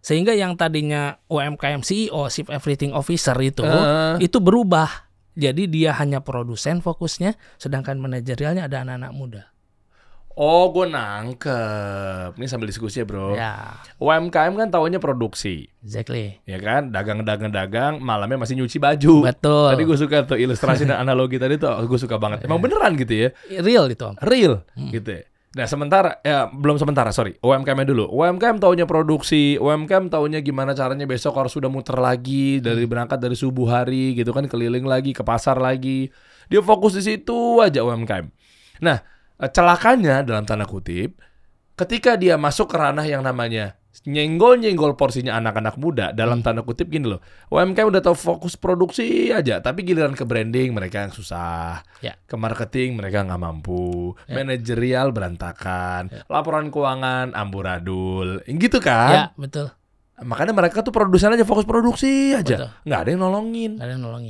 Sehingga yang tadinya UMKM CEO, Chief Everything Officer itu berubah. Jadi dia hanya produsen fokusnya, sedangkan manajerialnya ada anak-anak muda. Oh, gue nangkep. Ini sambil diskusi ya, bro. Ya. UMKM kan taunya produksi. Exactly. Ya kan, dagang, malamnya masih nyuci baju. Betul. Tadi gue suka tuh ilustrasi dan analogi tadi tuh, gue suka banget. Emang beneran gitu ya? Real itu, Om. Real gitu ya. Nah UMKM dulu. UMKM taunya produksi, UMKM taunya gimana caranya besok harus sudah muter lagi berangkat dari subuh hari gitu kan, keliling lagi ke pasar lagi. Dia fokus di situ aja UMKM. Nah, celakanya dalam tanda kutip, ketika dia masuk ke ranah yang namanya nyenggol porsinya anak-anak muda, dalam tanda kutip gini loh, UMKM udah tahu fokus produksi aja, tapi giliran ke branding mereka yang susah, ke marketing mereka nggak mampu, manajerial berantakan, laporan keuangan amburadul, gitu kan? Ya, betul. Makanya mereka tuh produsen aja, fokus produksi aja, nggak ada yang nolongin.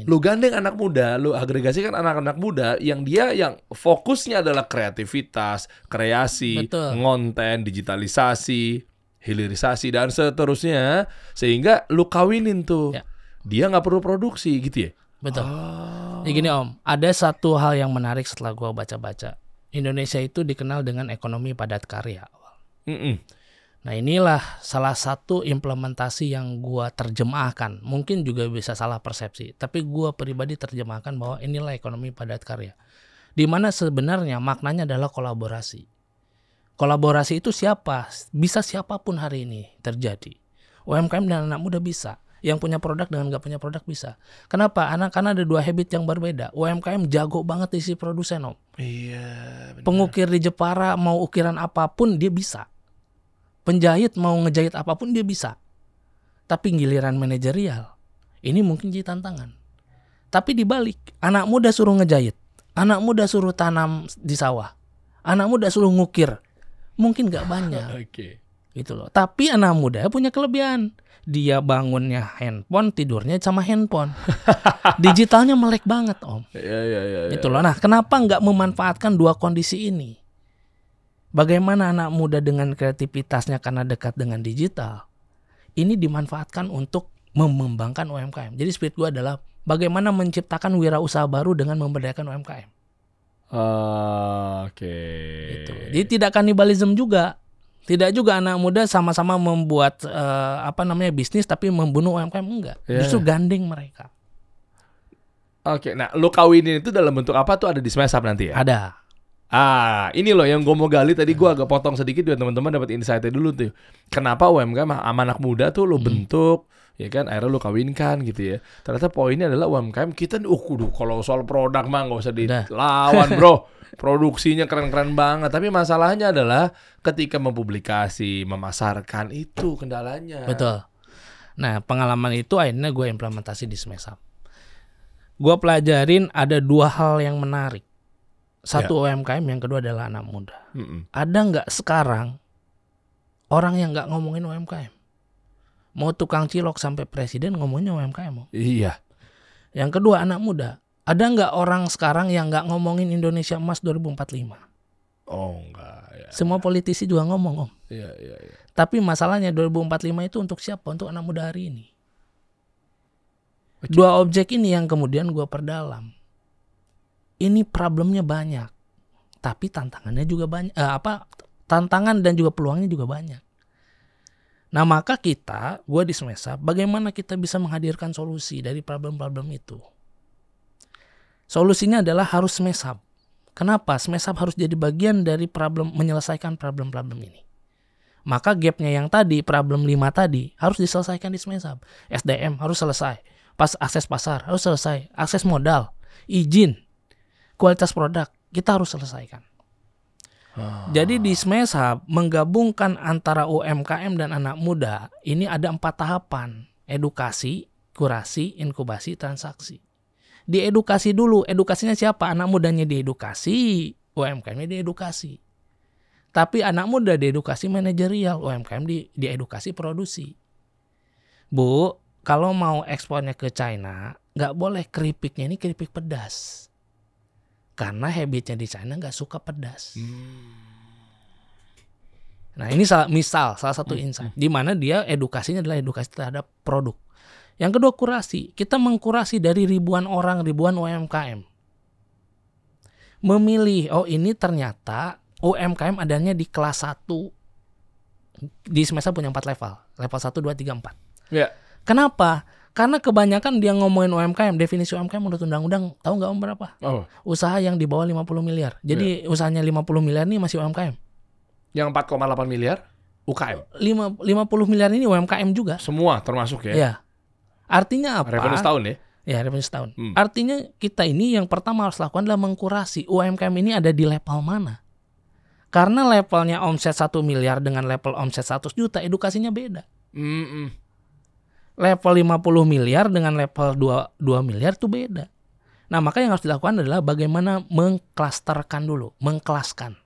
Lu gandeng anak muda, lu agregasikan anak-anak muda yang fokusnya adalah kreativitas, kreasi, konten, digitalisasi, hilirisasi dan seterusnya, sehingga lu kawinin tuh. Dia nggak perlu produksi gitu ya. Betul. Jadi gini, Om, ada satu hal yang menarik setelah gua baca-baca. Indonesia itu dikenal dengan ekonomi padat karya. Nah, inilah salah satu implementasi yang gua terjemahkan. Mungkin juga bisa salah persepsi, tapi gua pribadi terjemahkan bahwa inilah ekonomi padat karya. Di mana sebenarnya maknanya adalah kolaborasi. Kolaborasi itu siapa? Bisa siapapun hari ini terjadi. UMKM dan anak muda bisa. Yang punya produk dengan gak punya produk bisa. Kenapa? Karena ada dua habit yang berbeda. UMKM jago banget isi produsen, Om. Iya, benar. Pengukir di Jepara mau ukiran apapun dia bisa. Penjahit mau ngejahit apapun dia bisa. Tapi giliran manajerial, ini mungkin jadi tantangan. Tapi dibalik, anak muda suruh ngejahit. Anak muda suruh tanam di sawah. Anak muda suruh ngukir. Mungkin gak banyak. gitu loh. Tapi anak muda punya kelebihan. Dia bangunnya handphone, tidurnya sama handphone. Digitalnya melek banget, Om. Iya. Gitu loh. Nah, kenapa nggak memanfaatkan dua kondisi ini? Bagaimana anak muda dengan kreativitasnya karena dekat dengan digital, ini dimanfaatkan untuk mengembangkan UMKM. Jadi spirit gue adalah bagaimana menciptakan wirausaha baru dengan memberdayakan UMKM. Oke. Gitu. Jadi tidak kanibalisme juga. Tidak juga anak muda sama-sama membuat bisnis tapi membunuh UMKM, enggak. Justru gandeng mereka. Oke, nah lo kawinin itu dalam bentuk apa tuh ada di Smash Up nanti ya? Ada. Ini loh yang gue mau gali tadi, gue agak potong sedikit biar teman-teman dapat insight-nya dulu tuh. Kenapa UMKM sama anak muda tuh lo bentuk, ya kan, akhirnya lo kawinkan gitu ya. Ternyata poinnya adalah UMKM kita, kudu kalau soal produk mah nggak usah dilawan bro. Produksinya keren-keren banget, tapi masalahnya adalah ketika mempublikasi, memasarkan itu kendalanya. Betul. Nah, pengalaman itu akhirnya gue implementasi di Smash Up. Gue pelajarin ada dua hal yang menarik. Satu UMKM, yang kedua adalah anak muda. Ada nggak sekarang orang yang nggak ngomongin UMKM? Mau tukang cilok sampai presiden ngomongin UMKM. Iya. Yang kedua anak muda. Ada nggak orang sekarang yang nggak ngomongin Indonesia Emas 2045? Oh enggak. Ya. Semua politisi juga ngomong, Om. Iya. Tapi masalahnya 2045 itu untuk siapa? Untuk anak muda hari ini. Dua objek ini yang kemudian gue perdalam. Ini problemnya banyak, tapi tantangannya juga banyak. Tantangan dan juga peluangnya juga banyak. Nah, maka gue di Smash Up, bagaimana kita bisa menghadirkan solusi dari problem-problem itu? Solusinya adalah harus Smash Up. Kenapa? Smash Up harus jadi bagian dari menyelesaikan problem-problem ini. Maka gapnya yang tadi, problem 5 tadi, harus diselesaikan di Smash Up. SDM harus selesai. Akses pasar harus selesai. Akses modal, izin, kualitas produk, kita harus selesaikan. Jadi di Smash Up menggabungkan antara UMKM dan anak muda, ini ada 4 tahapan. Edukasi, kurasi, inkubasi, transaksi. Diedukasi dulu, edukasinya siapa? Anak mudanya diedukasi, UMKM-nya diedukasi. Tapi anak muda diedukasi manajerial, UMKM diedukasi produksi. Bu, kalau mau ekspornya ke China, nggak boleh keripiknya ini keripik pedas. Karena habitnya di China nggak suka pedas. Nah ini salah satu insight. Di mana dia edukasinya adalah edukasi terhadap produk. Yang kedua kurasi. Kita mengkurasi dari ribuan orang, ribuan UMKM. Memilih, ini ternyata UMKM adanya di kelas 1. Di Smash Up punya 4 level. Level 1, 2, 3, 4. Ya. Kenapa? Karena kebanyakan dia ngomongin UMKM, definisi UMKM menurut undang-undang, tahu nggak Om berapa? Usaha yang di bawah 50 miliar. Jadi usahanya 50 miliar ini masih UMKM. Yang 4,8 miliar UKM. 50 miliar ini UMKM juga. Semua termasuk ya? Iya. Artinya apa? Revenue setahun ya? Ya, revenue setahun. Artinya kita ini yang pertama harus lakukan adalah mengkurasi UMKM ini ada di level mana. Karena levelnya omset 1 miliar dengan level omset 100 juta, edukasinya beda. Level 50 miliar dengan level 2 miliar itu beda. Nah, maka yang harus dilakukan adalah bagaimana mengklasterkan dulu, mengkelaskan.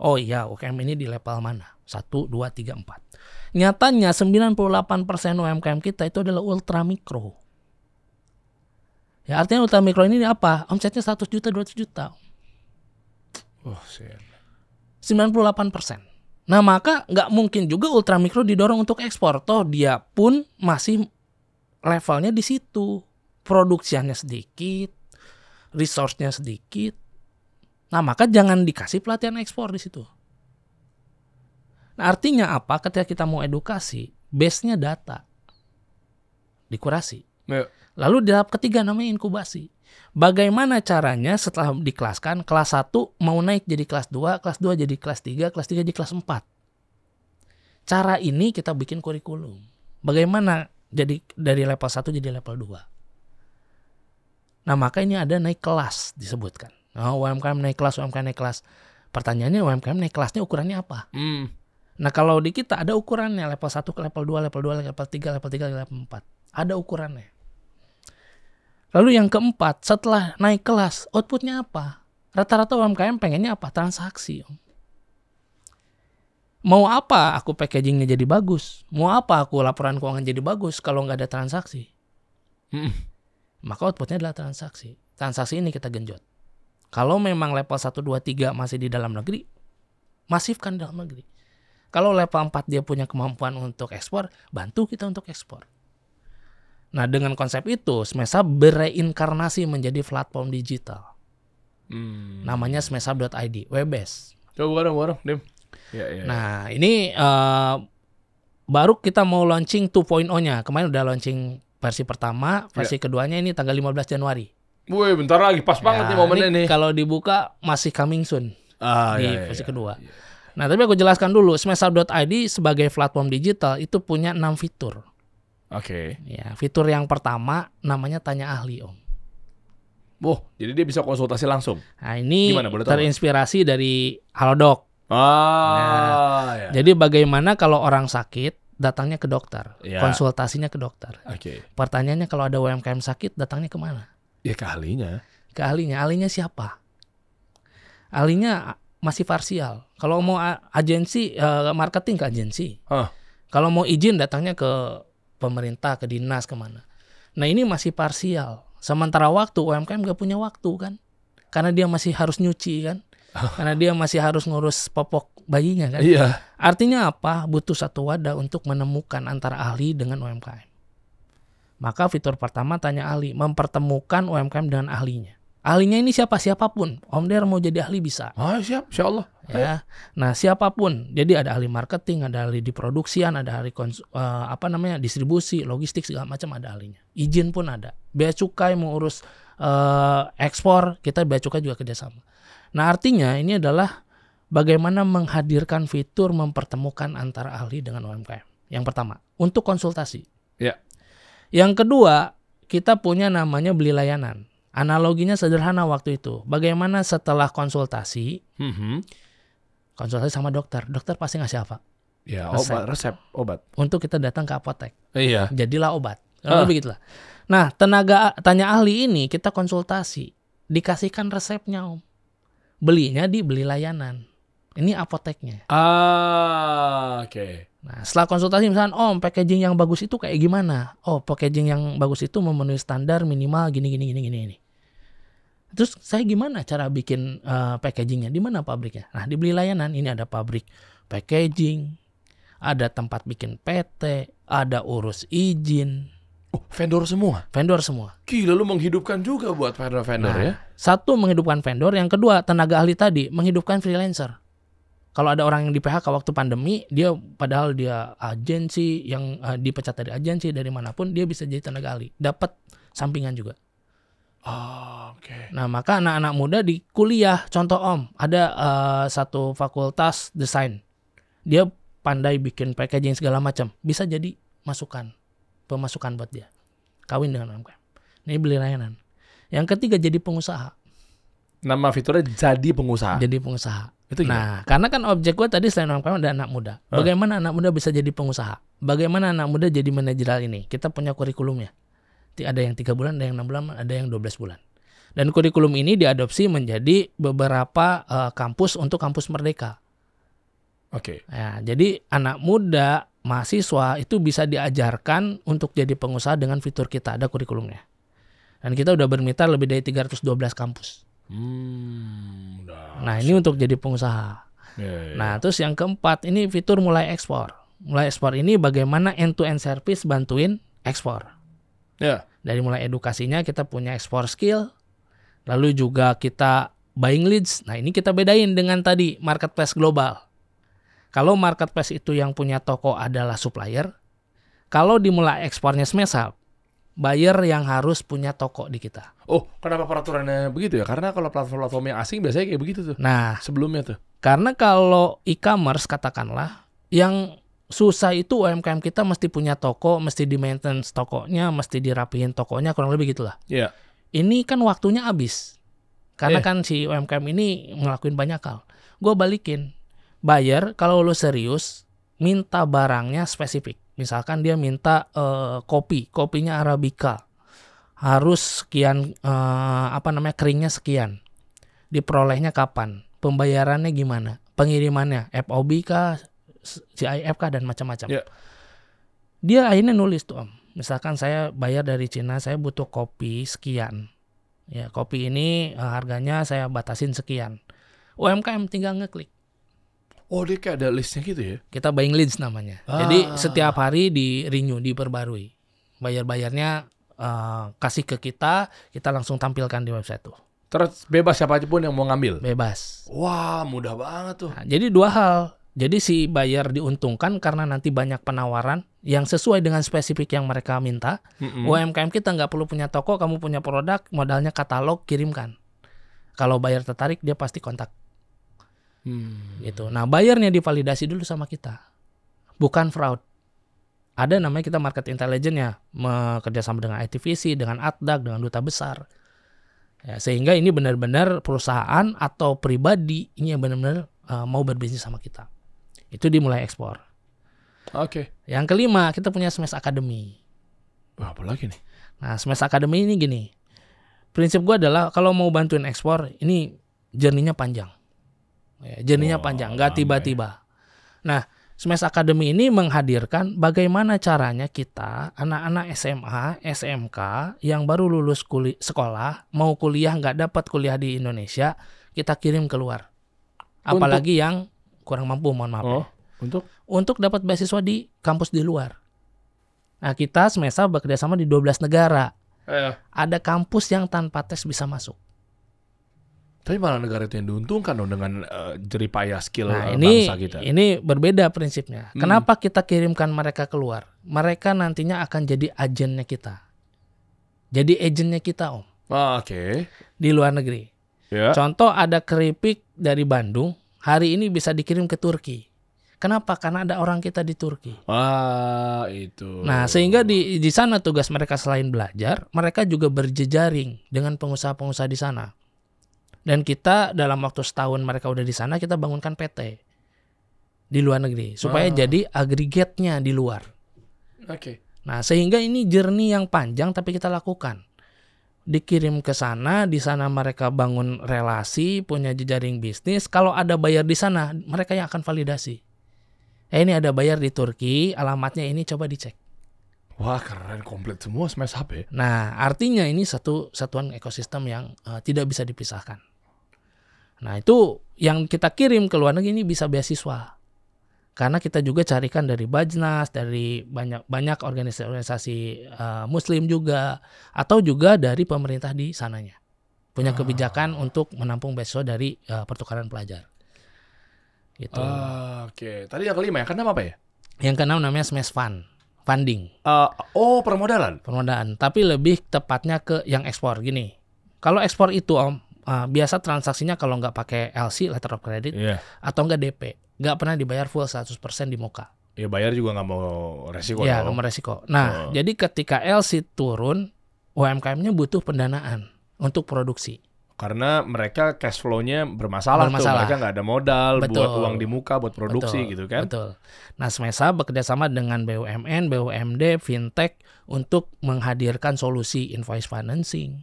Oh iya, UMKM ini di level mana? 1, 2, 3, 4. Nyatanya 98% UMKM kita itu adalah ultra mikro. Ya, artinya ultra mikro ini apa? Omsetnya 100 juta, 200 juta. 98%. Nah, maka nggak mungkin juga ultra mikro didorong untuk ekspor. Toh dia pun masih levelnya di situ. Produksinya sedikit, resource-nya sedikit. Nah, maka jangan dikasih pelatihan ekspor di situ. Nah, artinya apa? Ketika kita mau edukasi, base-nya data. Dikurasi. Lalu di tahap ketiga namanya inkubasi. Bagaimana caranya setelah dikelaskan, kelas 1 mau naik jadi kelas 2, kelas 2 jadi kelas 3, kelas 3 jadi kelas 4. Cara ini kita bikin kurikulum. Bagaimana jadi dari level 1 jadi level 2. Nah, maka ini ada naik kelas disebutkan. UMKM naik kelas, UMKM naik kelas. Pertanyaannya UMKM naik kelasnya ukurannya apa? Nah, kalau di kita ada ukurannya level 1 ke level 2, level 2, level 3, level 3, level 4. Ada ukurannya. Lalu yang keempat, setelah naik kelas, outputnya apa? Rata-rata UMKM pengennya apa? Transaksi. Mau apa aku packagingnya jadi bagus? Mau apa aku laporan keuangan jadi bagus kalau nggak ada transaksi? Maka outputnya adalah transaksi. Transaksi ini kita genjot. Kalau memang level 1, 2, 3 masih di dalam negeri, masifkan dalam negeri. Kalau level 4 dia punya kemampuan untuk ekspor, bantu kita untuk ekspor. Nah, dengan konsep itu, Smashhub bereinkarnasi menjadi platform digital. Namanya smashhub.id, web-based. Coba bareng, Dim. Ya. Nah, ini baru kita mau launching 2.0-nya. Kemarin udah launching versi pertama, versi keduanya ini tanggal 15 Januari. Woi, bentar lagi, pas banget nih momennya nih. Kalau dibuka masih coming soon versi kedua. Iya. Nah, tapi aku jelaskan dulu, smashhub.id sebagai platform digital itu punya 6 fitur. Oke. Ya, fitur yang pertama namanya tanya ahli, Om. Jadi dia bisa konsultasi langsung. Nah, ini Gimana, boleh tahu? terinspirasi dari Halodoc. Ya. Jadi bagaimana kalau orang sakit datangnya ke dokter, Ya. konsultasinya ke dokter. Oke. Pertanyaannya kalau ada UMKM sakit datangnya kemana? Ya ke ahlinya. Ke ahlinya. Ahlinya siapa? Ahlinya masih parsial. Kalau mau agensi marketing ke agensi. Kalau mau izin datangnya ke pemerintah, ke dinas, kemana. Nah, ini masih parsial. Sementara waktu UMKM gak punya waktu kan. Karena dia masih harus nyuci kan. Karena dia masih harus ngurus popok bayinya kan. Iya. Artinya apa? Butuh satu wadah untuk menemukan antara ahli dengan UMKM. Maka fitur pertama tanya ahli, mempertemukan UMKM dengan ahlinya. Ahlinya ini siapapun. Om Der mau jadi ahli bisa. Siap, insya Allah. Ya. Nah, siapapun. Jadi ada ahli marketing, ada ahli di produksian, ada ahli distribusi, logistik, segala macam ada ahlinya. Izin pun ada. Bea cukai mau urus ekspor, kita bea cukai juga kerjasama. Nah, artinya ini adalah bagaimana menghadirkan fitur mempertemukan antara ahli dengan UMKM. Yang pertama, untuk konsultasi. Ya. Yang kedua, kita punya namanya beli layanan. Analoginya sederhana waktu itu. Bagaimana setelah konsultasi, konsultasi sama dokter pasti ngasih apa? Ya, Resep. obat. Untuk kita datang ke apotek. Iya. Jadilah obat. Begitulah. Nah, tanya ahli ini kita konsultasi. Dikasihkan resepnya, Om. Belinya di beli layanan. Ini apoteknya. Oke. Nah, setelah konsultasi misalnya, Om, packaging yang bagus itu kayak gimana? Oh, packaging yang bagus itu memenuhi standar minimal gini. Terus saya gimana cara bikin packagingnya? Di mana pabriknya? Nah, dibeli layanan. Ini ada pabrik packaging, ada tempat bikin PT, ada urus izin. Vendor semua? Vendor semua. Gila, lu menghidupkan juga buat vendor-vendor ya? Satu, menghidupkan vendor. Yang kedua, tenaga ahli tadi, menghidupkan freelancer. Kalau ada orang yang di PHK waktu pandemi, padahal dia agensi, yang dipecat dari agensi, dari manapun, dia bisa jadi tenaga ahli. Dapat sampingan juga. Oke. Nah, maka anak-anak muda di kuliah, contoh Om, ada satu fakultas desain. Dia pandai bikin packaging segala macam. Bisa jadi pemasukan buat dia. Kawin dengan UMKM. Ini beli layanan. Yang ketiga, jadi pengusaha. Nama fiturnya jadi pengusaha. Jadi pengusaha. Itu gimana? Nah, karena kan objek gue tadi selain UMKM ada anak muda. Bagaimana anak muda bisa jadi pengusaha? Bagaimana anak muda jadi manajerial ini? Kita punya kurikulumnya. Ada yang 3 bulan, ada yang 6 bulan, ada yang 12 bulan. Dan kurikulum ini diadopsi menjadi beberapa kampus untuk kampus merdeka. Oke. Ya, jadi anak muda, mahasiswa itu bisa diajarkan untuk jadi pengusaha dengan fitur kita. Ada kurikulumnya. Dan kita udah bermitra lebih dari 312 kampus. Nah, ini untuk jadi pengusaha. Ya. Nah, terus yang keempat, ini fitur mulai ekspor. Mulai ekspor ini bagaimana end-to-end service bantuin ekspor. Ya. Dari mulai edukasinya kita punya ekspor skill, lalu juga kita buying leads. Nah, ini kita bedain dengan tadi marketplace global. Kalau marketplace itu yang punya toko adalah supplier, kalau dimulai ekspornya Smashhub, buyer yang harus punya toko di kita. Kenapa peraturannya begitu ya? Karena kalau platform-platform yang asing biasanya kayak begitu tuh. Nah, sebelumnya tuh. Karena kalau e-commerce katakanlah, yang susah itu UMKM kita mesti punya toko, mesti di-maintenance tokonya, mesti dirapihin tokonya, kurang lebih gitulah. Iya. Ini kan waktunya habis. Karena kan si UMKM ini ngelakuin banyak hal. Gue balikin. Buyer, kalau lo serius, minta barangnya spesifik. Misalkan dia minta kopinya Arabica. Harus sekian, keringnya sekian. Diperolehnya kapan? Pembayarannya gimana? Pengirimannya FOB kah? CIF kah dan macam-macam. Ya. Dia akhirnya nulis tuh Om. Misalkan saya bayar dari Cina, saya butuh kopi sekian. Ya, kopi ini harganya saya batasin sekian. UMKM tinggal ngeklik. Oh, dia kayak ada listnya gitu ya? Kita buying leads namanya. Jadi setiap hari di renew, diperbarui. Bayar-bayarnya kasih ke kita langsung tampilkan di website tuh. Terus bebas siapa aja pun yang mau ngambil? Bebas. Wah, mudah banget tuh. Nah, jadi dua hal. Jadi si buyer diuntungkan karena nanti banyak penawaran yang sesuai dengan spesifik yang mereka minta. UMKM kita nggak perlu punya toko, kamu punya produk, modalnya katalog, kirimkan. Kalau buyer tertarik, dia pasti kontak. Gitu. Nah, bayarnya divalidasi dulu sama kita, bukan fraud. Ada namanya kita market intelligence ya, bekerja sama dengan ITVC, dengan ADDAC, dengan duta besar. Ya, sehingga ini benar-benar perusahaan atau pribadi ini yang benar-benar mau berbisnis sama kita. Itu dimulai ekspor. Oke. Yang kelima, kita punya Smash Academy. Wah, apa lagi nih? Nah, Smash Academy ini gini. Prinsip gue adalah kalau mau bantuin ekspor, ini journey-nya panjang. Ya, journey-nya panjang, nggak tiba-tiba. Nah, Smash Academy ini menghadirkan bagaimana caranya kita, anak-anak SMA, SMK, yang baru lulus sekolah, mau kuliah nggak dapat kuliah di Indonesia, kita kirim keluar. Apalagi yang kurang mampu, mohon maaf. Untuk dapat beasiswa di kampus di luar. Nah, kita Smesa bekerja sama di 12 negara. Ada kampus yang tanpa tes bisa masuk. Tapi malah negara itu yang diuntungkan dong dengan jeripaya skill ini, bangsa kita. Ini berbeda prinsipnya. Kenapa kita kirimkan mereka keluar? Mereka nantinya akan jadi agennya kita. Jadi agennya kita, Om. Oke. Di luar negeri. Ya. Contoh ada keripik dari Bandung, hari ini bisa dikirim ke Turki. Kenapa? Karena ada orang kita di Turki. Itu. Nah, sehingga di sana tugas mereka selain belajar, mereka juga berjejaring dengan pengusaha-pengusaha di sana. Dan kita dalam waktu setahun mereka udah di sana, kita bangunkan PT di luar negeri supaya jadi agregatnya di luar. Oke. Nah, sehingga ini journey yang panjang tapi kita lakukan. Dikirim ke sana, di sana mereka bangun relasi, punya jejaring bisnis. Kalau ada bayar di sana, mereka yang akan validasi. Ini ada bayar di Turki, alamatnya ini, coba dicek. Wah, keren, komplit semua Smash Hub ya. Nah, artinya ini satu satuan ekosistem yang tidak bisa dipisahkan. Nah, itu yang kita kirim ke luar negeri ini bisa beasiswa. Karena kita juga carikan dari Bajnas, dari banyak organisasi Muslim juga, atau juga dari pemerintah di sananya. Punya kebijakan untuk menampung beasiswa dari pertukaran pelajar. Gitu. Oke. Tadi yang kelima, yang keenam apa ya? Yang keenam namanya Smash Fund. Funding. Permodalan. Permodalan. Tapi lebih tepatnya ke yang ekspor. Gini, kalau ekspor itu Om, biasa transaksinya kalau nggak pakai LC, letter of credit, atau nggak DP, nggak pernah dibayar full 100% di muka. Ya bayar juga nggak mau resiko. Ya, nggak mau resiko. Nah, jadi ketika LC turun, UMKM-nya butuh pendanaan untuk produksi. Karena mereka cash flow-nya bermasalah. Tuh. Mereka nggak ada modal buat uang di muka, buat produksi gitu kan. Betul. Nah, Smesa bekerja sama dengan BUMN, BUMD, Fintech untuk menghadirkan solusi invoice financing,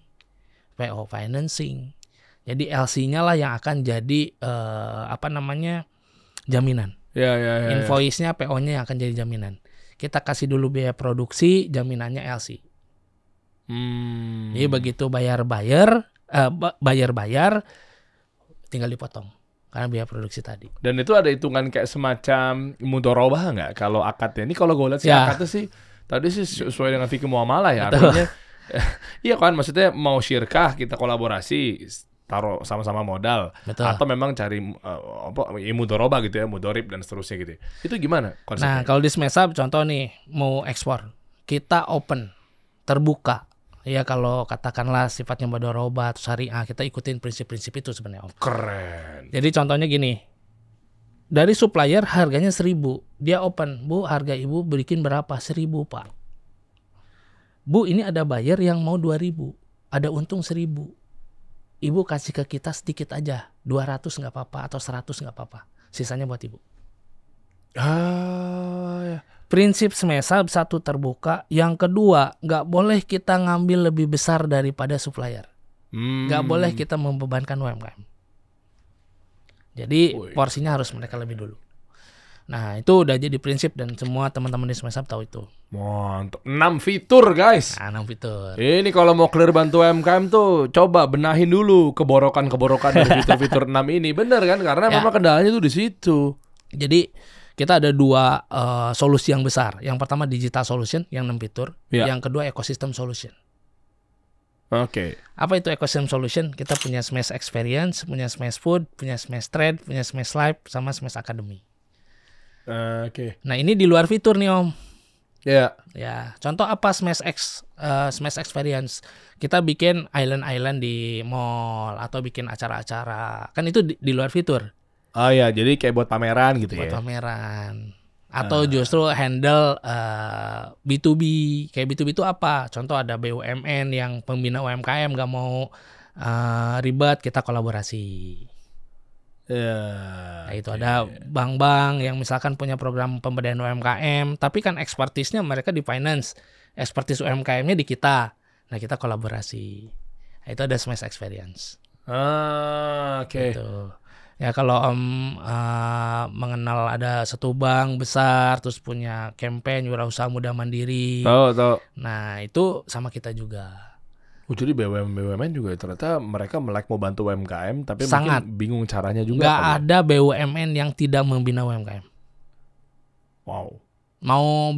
PO financing. Jadi LC-nya lah yang akan jadi jaminan. Ya. Invoice-nya, PO-nya yang akan jadi jaminan. Kita kasih dulu biaya produksi, jaminannya LC. Jadi begitu bayar tinggal dipotong karena biaya produksi tadi. Dan itu ada hitungan kayak semacam mudharabah nggak kalau akadnya? Ini kalau gue lihat sih akadnya sih tadi sih sesuai dengan fikih muamalah ya. Artinya iya kan, maksudnya mau syirkah kita kolaborasi taruh sama-sama modal. Betul. Atau memang cari mudharabah gitu ya, mudharib dan seterusnya gitu. Itu gimana konsepnya? Nah, kalau di Smesa contoh nih mau ekspor, kita open, terbuka. Ya kalau katakanlah sifatnya mudharabah atau syariah, kita ikutin prinsip-prinsip itu sebenarnya Om. Keren. Jadi contohnya gini, dari supplier harganya 1.000, dia open, Bu harga ibu bikin berapa? 1.000 Pak. Bu ini ada buyer yang mau 2.000, ada untung 1.000. Ibu kasih ke kita sedikit aja, 200 nggak apa-apa atau 100 nggak apa-apa, sisanya buat ibu. Ya. Prinsip Smesa satu terbuka, yang kedua nggak boleh kita ngambil lebih besar daripada supplier, nggak boleh kita membebankan UMKM. Jadi porsinya harus mereka lebih dulu. Nah, itu udah jadi prinsip dan semua teman-teman di Smash Up tahu itu. Mantap. 6 fitur guys. Nah, 6 fitur. Ini kalau mau clear bantu UMKM tuh coba benahin dulu keborokan-keborokan dari fitur-fitur 6 ini. Bener kan? Karena Ya. memang kendalanya tuh di situ. Jadi kita ada dua solusi yang besar. Yang pertama digital solution yang 6 fitur. Ya. Yang kedua ecosystem solution. Oke. Apa itu ecosystem solution? Kita punya Smash Experience, punya Smash Food, punya Smash Trade, punya Smash Live, sama Smash Academy. Oke. Nah, ini di luar fitur nih Om. Ya. Ya, contoh apa Smash Experience? Kita bikin island-island di mall atau bikin acara-acara. Kan itu di luar fitur. Oh ya, jadi kayak buat pameran gitu Buat ya. pameran. Atau justru handle B2B. Kayak B2B itu apa? Contoh ada BUMN yang pembina UMKM nggak mau ribet, kita kolaborasi. Ya. Nah, itu ada bank-bank yang misalkan punya program pemberdayaan UMKM, tapi kan expertise-nya mereka di finance, expertise UMKM-nya di kita. Nah, kita kolaborasi. Nah, itu ada Smash Experience. Oke. Gitu. Ya kalau Om mengenal ada satu bank besar, terus punya campaign wirausaha muda mandiri. Tahu. Nah, itu sama kita juga. Jadi BUMN juga ternyata mereka melek mau bantu UMKM, tapi Sangat. mungkin bingung caranya juga. Nggak kali ya. ada BUMN yang tidak membina UMKM. Wow. Mau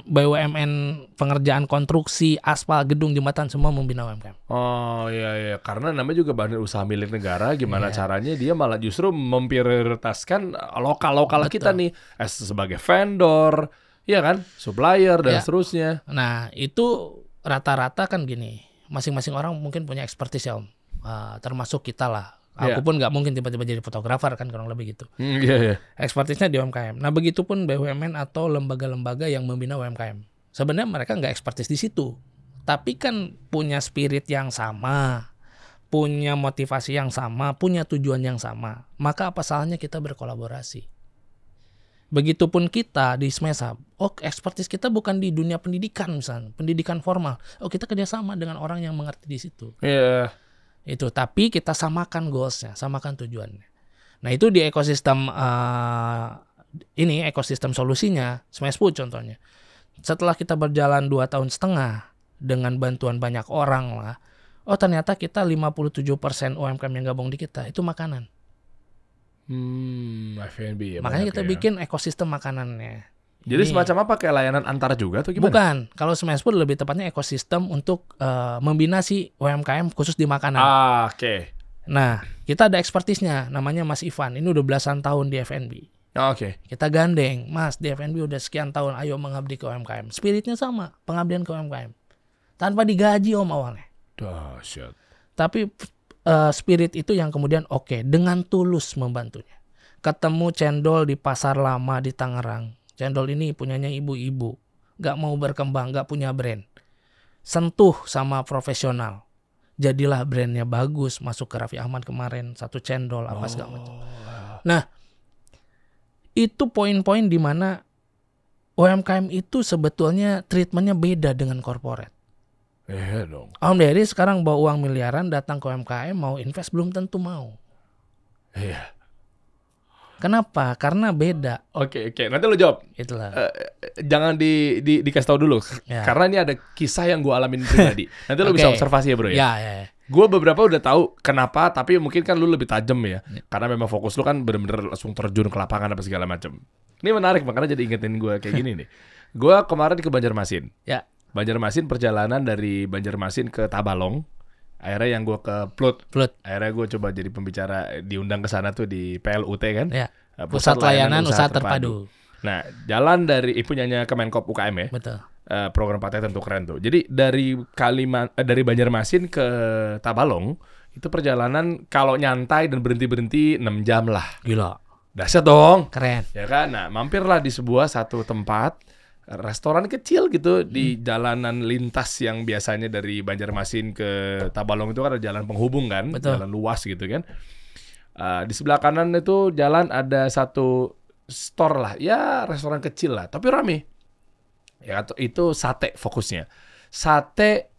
BUMN pengerjaan konstruksi, aspal, gedung, jembatan, semua membina UMKM. Oh iya, karena namanya juga badan usaha milik negara. Gimana Iya. caranya dia malah justru memprioritaskan lokal kita nih sebagai vendor, ya kan, supplier dan Ya. seterusnya. Nah, itu rata-rata kan gini, masing-masing orang mungkin punya expertise ya Om. Termasuk kita lah. Aku Iya. pun nggak mungkin tiba-tiba jadi fotografer kan, kurang lebih gitu. Iya. Expertise-nya di UMKM. Nah, begitupun BUMN atau lembaga-lembaga yang membina UMKM. Sebenarnya mereka nggak expertise di situ, tapi kan punya spirit yang sama, punya motivasi yang sama, punya tujuan yang sama. Maka apa salahnya kita berkolaborasi? Begitupun kita di Smash Up. Oh, expertise kita bukan di dunia pendidikan misalnya, pendidikan formal. Oh, kita kerjasama dengan orang yang mengerti di situ. Iya. Itu, tapi kita samakan goalsnya, samakan tujuannya. Nah, itu di ekosistem ini ekosistem solusinya Smash Food contohnya. Setelah kita berjalan 2,5 tahun dengan bantuan banyak orang lah, oh ternyata kita 57% UMKM yang gabung di kita itu makanan. F&B ya. Makanya banyak kita ya. bikin ekosistem makanannya. Jadi Ini- semacam apa, kayak layanan antar juga atau gimana? Bukan, kalau Smash Food lebih tepatnya ekosistem untuk membina si UMKM khusus di makanan. Oke. Nah, kita ada expertise-nya, namanya Mas Ivan. Ini udah belasan tahun di F&B. Oke. Kita gandeng, Mas, di F&B udah sekian tahun, ayo mengabdi ke UMKM. Spiritnya sama, pengabdian ke UMKM. Tanpa digaji Om awalnya. Dahsyat. Tapi spirit itu yang kemudian oke, dengan tulus membantunya. Ketemu cendol di pasar lama di Tangerang. Cendol ini punyanya ibu-ibu. Gak mau berkembang, gak punya brand. Sentuh sama profesional. Jadilah brandnya bagus, masuk ke Raffi Ahmad kemarin, satu cendol, apa segala macam. Nah, itu poin-poin di mana UMKM itu sebetulnya treatmentnya beda dengan corporate. Iya dong. Om Dery sekarang bawa uang miliaran datang ke UMKM mau invest belum tentu mau. Iya. Kenapa? Karena beda. Oke. Nanti lo jawab. Itulah. Jangan dikasih tahu dulu. Ya. Karena ini ada kisah yang gue alamin pribadi. Nanti lo bisa Oke. observasi ya bro ya. Ya. Gue beberapa udah tahu kenapa, tapi mungkin kan lu lebih tajam ya. Karena memang fokus lu kan bener-bener langsung terjun ke lapangan apa segala macam. Ini menarik, makanya jadi ingetin gue kayak gini nih. Gue kemarin ke Banjarmasin. Ya. Banjarmasin, perjalanan dari Banjarmasin ke Tabalong. Akhirnya yang gue ke Plut. Akhirnya gue coba jadi pembicara, diundang ke sana tuh di PLUT kan. Ya. Pusat Layanan Usaha Terpadu. Nah, jalan dari punyanya Kemenkop UKM ya. Betul. Program Paten tentu keren tuh. Jadi dari dari Banjarmasin ke Tabalong itu perjalanan kalau nyantai dan berhenti 6 jam lah. Gila. Dahsyat dong. Keren. Ya kan? Nah, mampirlah di sebuah satu tempat restoran kecil gitu di jalanan lintas yang biasanya dari Banjarmasin ke Tabalong itu kan ada jalan penghubung kan, Betul. jalan luas gitu kan. Di sebelah kanan itu jalan ada satu store lah, ya restoran kecil lah, tapi rame. Ya itu sate fokusnya. Sate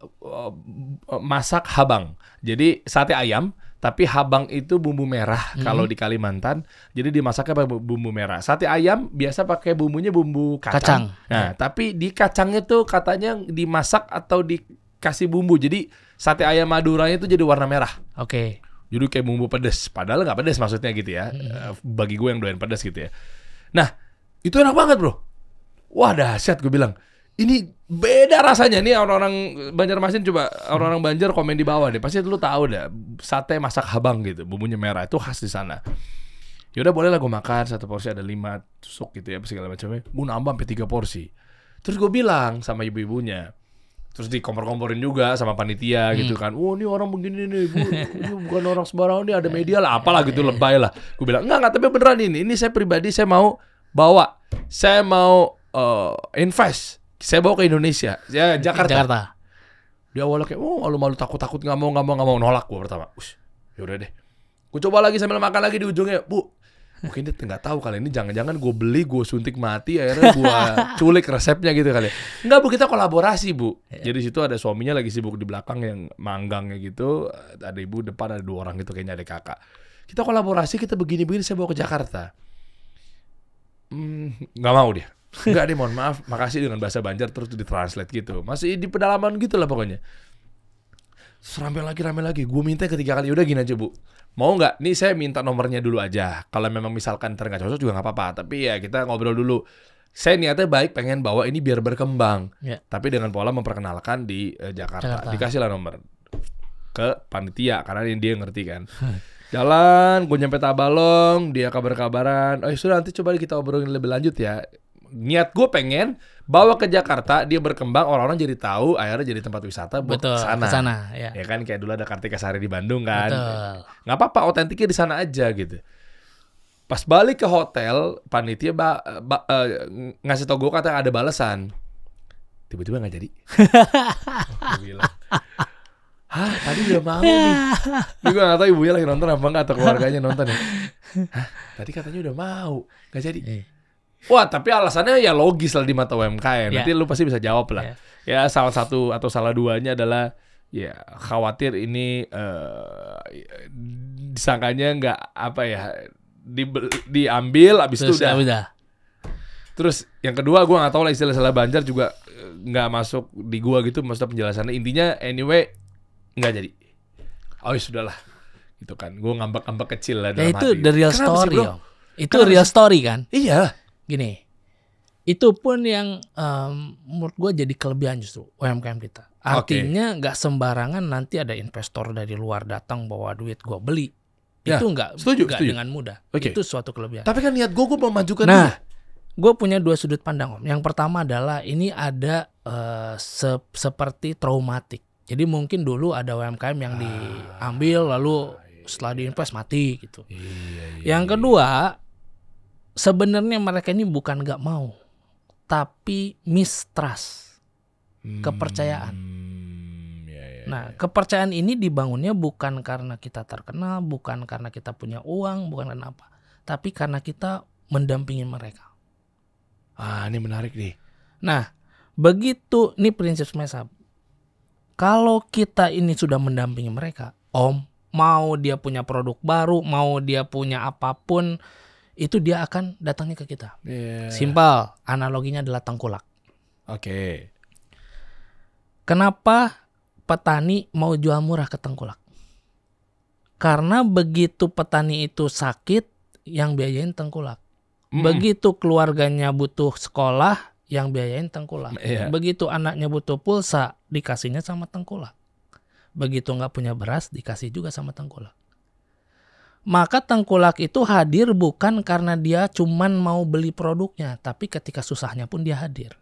masak habang. Jadi sate ayam Tapi habang itu bumbu merah kalau di Kalimantan. Jadi dimasaknya pakai bumbu merah. Sate ayam biasa pakai bumbunya bumbu kacang. Nah, tapi di kacangnya tuh katanya dimasak atau dikasih bumbu. Jadi sate ayam Maduranya itu jadi warna merah. Oke. Jadi kayak bumbu pedes. Padahal nggak pedes maksudnya gitu ya. Bagi gue yang doyan pedes gitu ya. Nah, itu enak banget bro. Wah dahsyat gue bilang. Ini beda rasanya nih orang-orang Banjarmasin, coba orang-orang Banjar komen di bawah deh. Pasti lu tahu dah sate masak habang gitu, bumbunya merah itu khas di sana. Yaudah boleh lah gue makan satu porsi ada 5 tusuk gitu ya segala macamnya. Gue nambah sampai 3 porsi. Terus gue bilang sama ibu-ibunya. Terus dikompor-komporin juga sama panitia gitu kan. Oh ini orang begini nih, ini bukan orang sembarangan, ini ada media lah, apalah gitu lebay lah. Gue bilang enggak tapi beneran ini saya pribadi saya mau bawa, saya mau invest. Saya bawa ke Indonesia, ya Jakarta. Dia awalnya kayak, malu-malu takut-takut nggak mau nolak gue pertama. Yaudah deh, gue coba lagi sambil makan lagi di ujungnya, Bu. Mungkin dia nggak tahu kali ini jangan-jangan gue beli, gue suntik mati, akhirnya gue culik resepnya gitu kali. Enggak Bu, kita kolaborasi Bu. Jadi situ ada suaminya lagi sibuk di belakang yang manggangnya gitu, ada ibu depan ada 2 orang gitu kayaknya ada kakak. Kita kolaborasi, kita begini-begini, saya bawa ke Jakarta. Nggak mau dia. Enggak deh, mohon maaf, makasih dengan bahasa Banjar terus ditranslate gitu. Masih di pedalaman gitu lah pokoknya. Rame lagi. Gue minta ketiga kali, udah gini aja Bu. Mau nggak? Nih saya minta nomornya dulu aja. Kalau memang misalkan nggak cocok juga nggak apa-apa. Tapi ya kita ngobrol dulu. Saya niatnya baik, pengen bawa ini biar berkembang. Tapi dengan pola memperkenalkan di Jakarta. Dikasih lah nomor ke panitia karena dia ngerti kan. Jalan, gue nyampe Tabalong, dia kabar-kabaran. Oh sudah nanti coba kita obrolin lebih lanjut ya. Niat gue pengen bawa ke Jakarta, dia berkembang, orang-orang jadi tahu, akhirnya jadi tempat wisata buat kesana. Ya kan kayak dulu ada Kartika Sari di Bandung kan. Nggak apa-apa, otentiknya di sana aja gitu. Pas balik ke hotel, panitia ngasih tau gue katanya ada balasan. Tiba-tiba nggak jadi. Gue bilang, hah tadi udah mau nih. Ini gue nggak tahu ibunya lagi nonton apa nggak atau keluarganya nonton ya. Hah tadi katanya udah mau, nggak jadi. Wah, tapi alasannya ya logis lah di mata UMKM. Nanti lu pasti bisa jawab lah. Ya salah satu atau salah duanya adalah ya khawatir ini disangkanya nggak apa ya diambil abis itu udah. Terus yang kedua gue nggak tahu lah istilah Banjar juga nggak masuk di gua gitu maksudnya penjelasannya. Intinya anyway nggak jadi. Oh ya sudahlah. Gitu kan. Gue ngambek-ngambek kecil lah dalam hati. Itu the real story, Om. Itu real story kan? Iya. Gini, itu pun yang menurut gue jadi kelebihan justru UMKM kita. Artinya nggak sembarangan nanti ada investor dari luar datang bawa duit gue beli. Ya, itu nggak dengan mudah. Itu suatu kelebihan. Tapi kan niat gue memajukan dia. Gue punya 2 sudut pandang Om. Yang pertama adalah ini ada seperti traumatik. Jadi mungkin dulu ada UMKM yang diambil lalu setelah diinvest mati gitu. Yang kedua, sebenarnya mereka ini bukan nggak mau, tapi mistrust, kepercayaan. Nah, kepercayaan ini dibangunnya bukan karena kita terkenal, bukan karena kita punya uang, bukan karena apa, tapi karena kita mendampingi mereka. Ini menarik nih. Nah, begitu ini prinsip Smashab. Kalau kita ini sudah mendampingi mereka, Om, mau dia punya produk baru, mau dia punya apapun, itu dia akan datangnya ke kita. Simpel, analoginya adalah tengkulak. Kenapa petani mau jual murah ke tengkulak? Karena begitu petani itu sakit, yang biayain tengkulak. Begitu keluarganya butuh sekolah, yang biayain tengkulak. Begitu anaknya butuh pulsa, dikasihnya sama tengkulak. Begitu nggak punya beras, dikasih juga sama tengkulak. Maka tengkulak itu hadir bukan karena dia cuman mau beli produknya, tapi ketika susahnya pun dia hadir.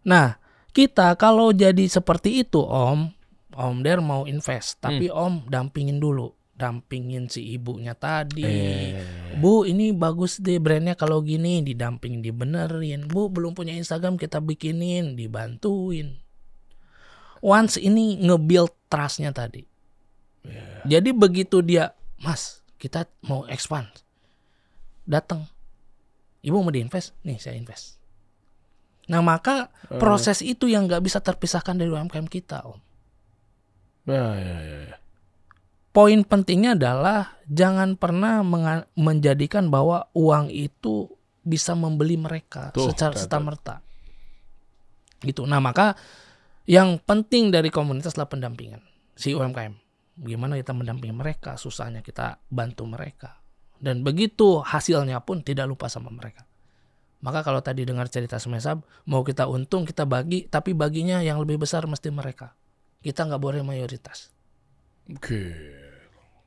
Nah, kita kalau jadi seperti itu Om Der mau invest, tapi Om dampingin dulu. Dampingin si ibunya tadi. Bu, ini bagus deh brandnya kalau gini, didampingin, dibenerin. Bu, belum punya Instagram, kita bikinin, dibantuin. Once ini nge-build trust-nya tadi. Jadi begitu dia, Mas, kita mau expand, datang, Ibu mau diinvest, nih saya invest. Nah maka proses itu yang nggak bisa terpisahkan dari UMKM kita, Om. poin pentingnya adalah jangan pernah menjadikan bahwa uang itu bisa membeli mereka secara serta-merta. Gitu. Nah, maka yang penting dari komunitas adalah pendampingan si UMKM. Gimana kita mendampingi mereka, susahnya kita bantu mereka. Dan begitu hasilnya pun tidak lupa sama mereka. Maka kalau tadi dengar cerita Smashhub, mau kita untung, kita bagi, tapi baginya yang lebih besar mesti mereka. Kita nggak boleh mayoritas. Oke.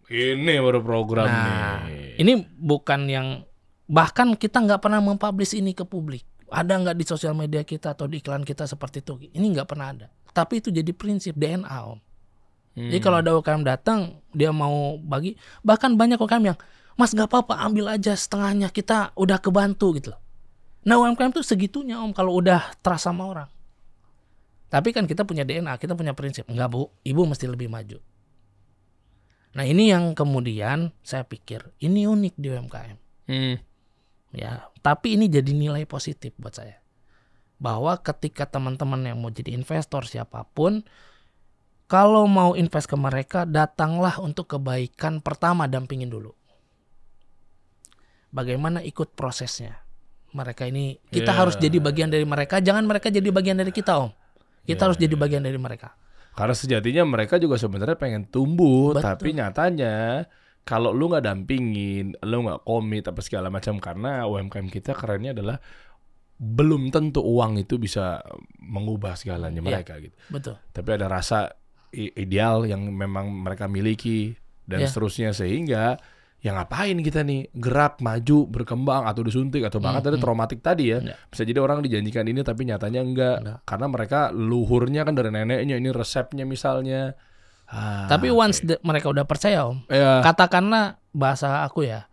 Ini baru program nih. Ini bukan yang, bahkan kita nggak pernah mempublish ini ke publik. Ada nggak di sosial media kita atau di iklan kita seperti itu? Ini nggak pernah ada. Tapi itu jadi prinsip DNA, Om. Jadi kalau ada UMKM datang, dia mau bagi, bahkan banyak UMKM yang, Mas nggak apa-apa, ambil aja setengahnya, kita udah kebantu gitu loh. Nah UMKM tuh segitunya, Om, kalau udah trust sama orang. Tapi kan kita punya DNA, kita punya prinsip. Enggak, Bu, Ibu mesti lebih maju. Nah ini yang kemudian saya pikir ini unik di UMKM. Ya, tapi ini jadi nilai positif buat saya. Bahwa ketika teman-teman yang mau jadi investor siapapun, kalau mau invest ke mereka, datanglah untuk kebaikan. Pertama dampingin dulu. Bagaimana ikut prosesnya. Mereka ini, kita harus jadi bagian dari mereka, jangan mereka jadi bagian dari kita, Om. Kita harus jadi bagian dari mereka. Karena sejatinya mereka juga sebenarnya pengen tumbuh, Betul. tapi nyatanya kalau lu nggak dampingin, lu nggak komit apa segala macam, karena UMKM kita kerennya adalah belum tentu uang itu bisa mengubah segalanya mereka gitu. Betul. Tapi ada rasa ideal yang memang mereka miliki dan seterusnya, sehingga ya ngapain kita nih gerak maju berkembang atau disuntik atau bahkan ada traumatik tadi ya. Bisa jadi orang dijanjikan ini tapi nyatanya enggak. Karena mereka luhurnya kan dari neneknya, ini resepnya misalnya. Tapi once mereka udah percaya, Om, katakanlah bahasa aku ya,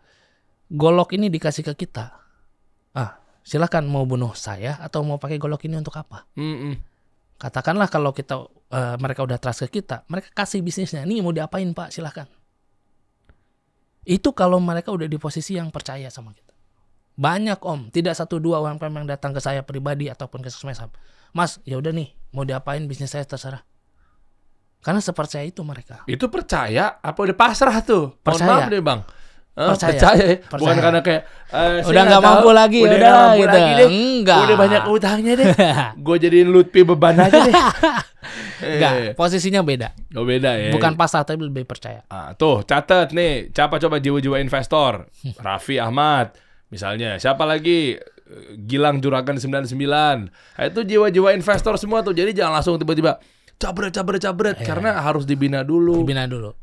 golok ini dikasih ke kita, silakan mau bunuh saya atau mau pakai golok ini untuk apa? Katakanlah kalau kita mereka udah trust ke kita, mereka kasih bisnisnya, nih mau diapain Pak, silakan. Itu kalau mereka udah di posisi yang percaya sama kita. Banyak, Om, tidak 1-2 UMKM yang datang ke saya pribadi ataupun ke Smashhub, Mas, ya udah nih mau diapain bisnis saya terserah. Karena sepercaya itu mereka. Itu percaya apa udah pasrah tuh? Percaya. Maaf deh Bang. Percaya. Bukan karena kayak udah nggak mampu lagi, udah udah mampu gitu. lagi deh. Enggak. Udah banyak utangnya deh. Gue jadiin Lutfi beban aja deh. Enggak, posisinya beda. Oh beda ya. Bukan pasrah tapi lebih percaya. Tuh catat nih, siapa coba jiwa-jiwa investor? Raffi Ahmad misalnya. Siapa lagi? Gilang Juragan 99. Nah, itu jiwa-jiwa investor semua tuh. Jadi jangan langsung tiba-tiba cabret karena harus dibina dulu.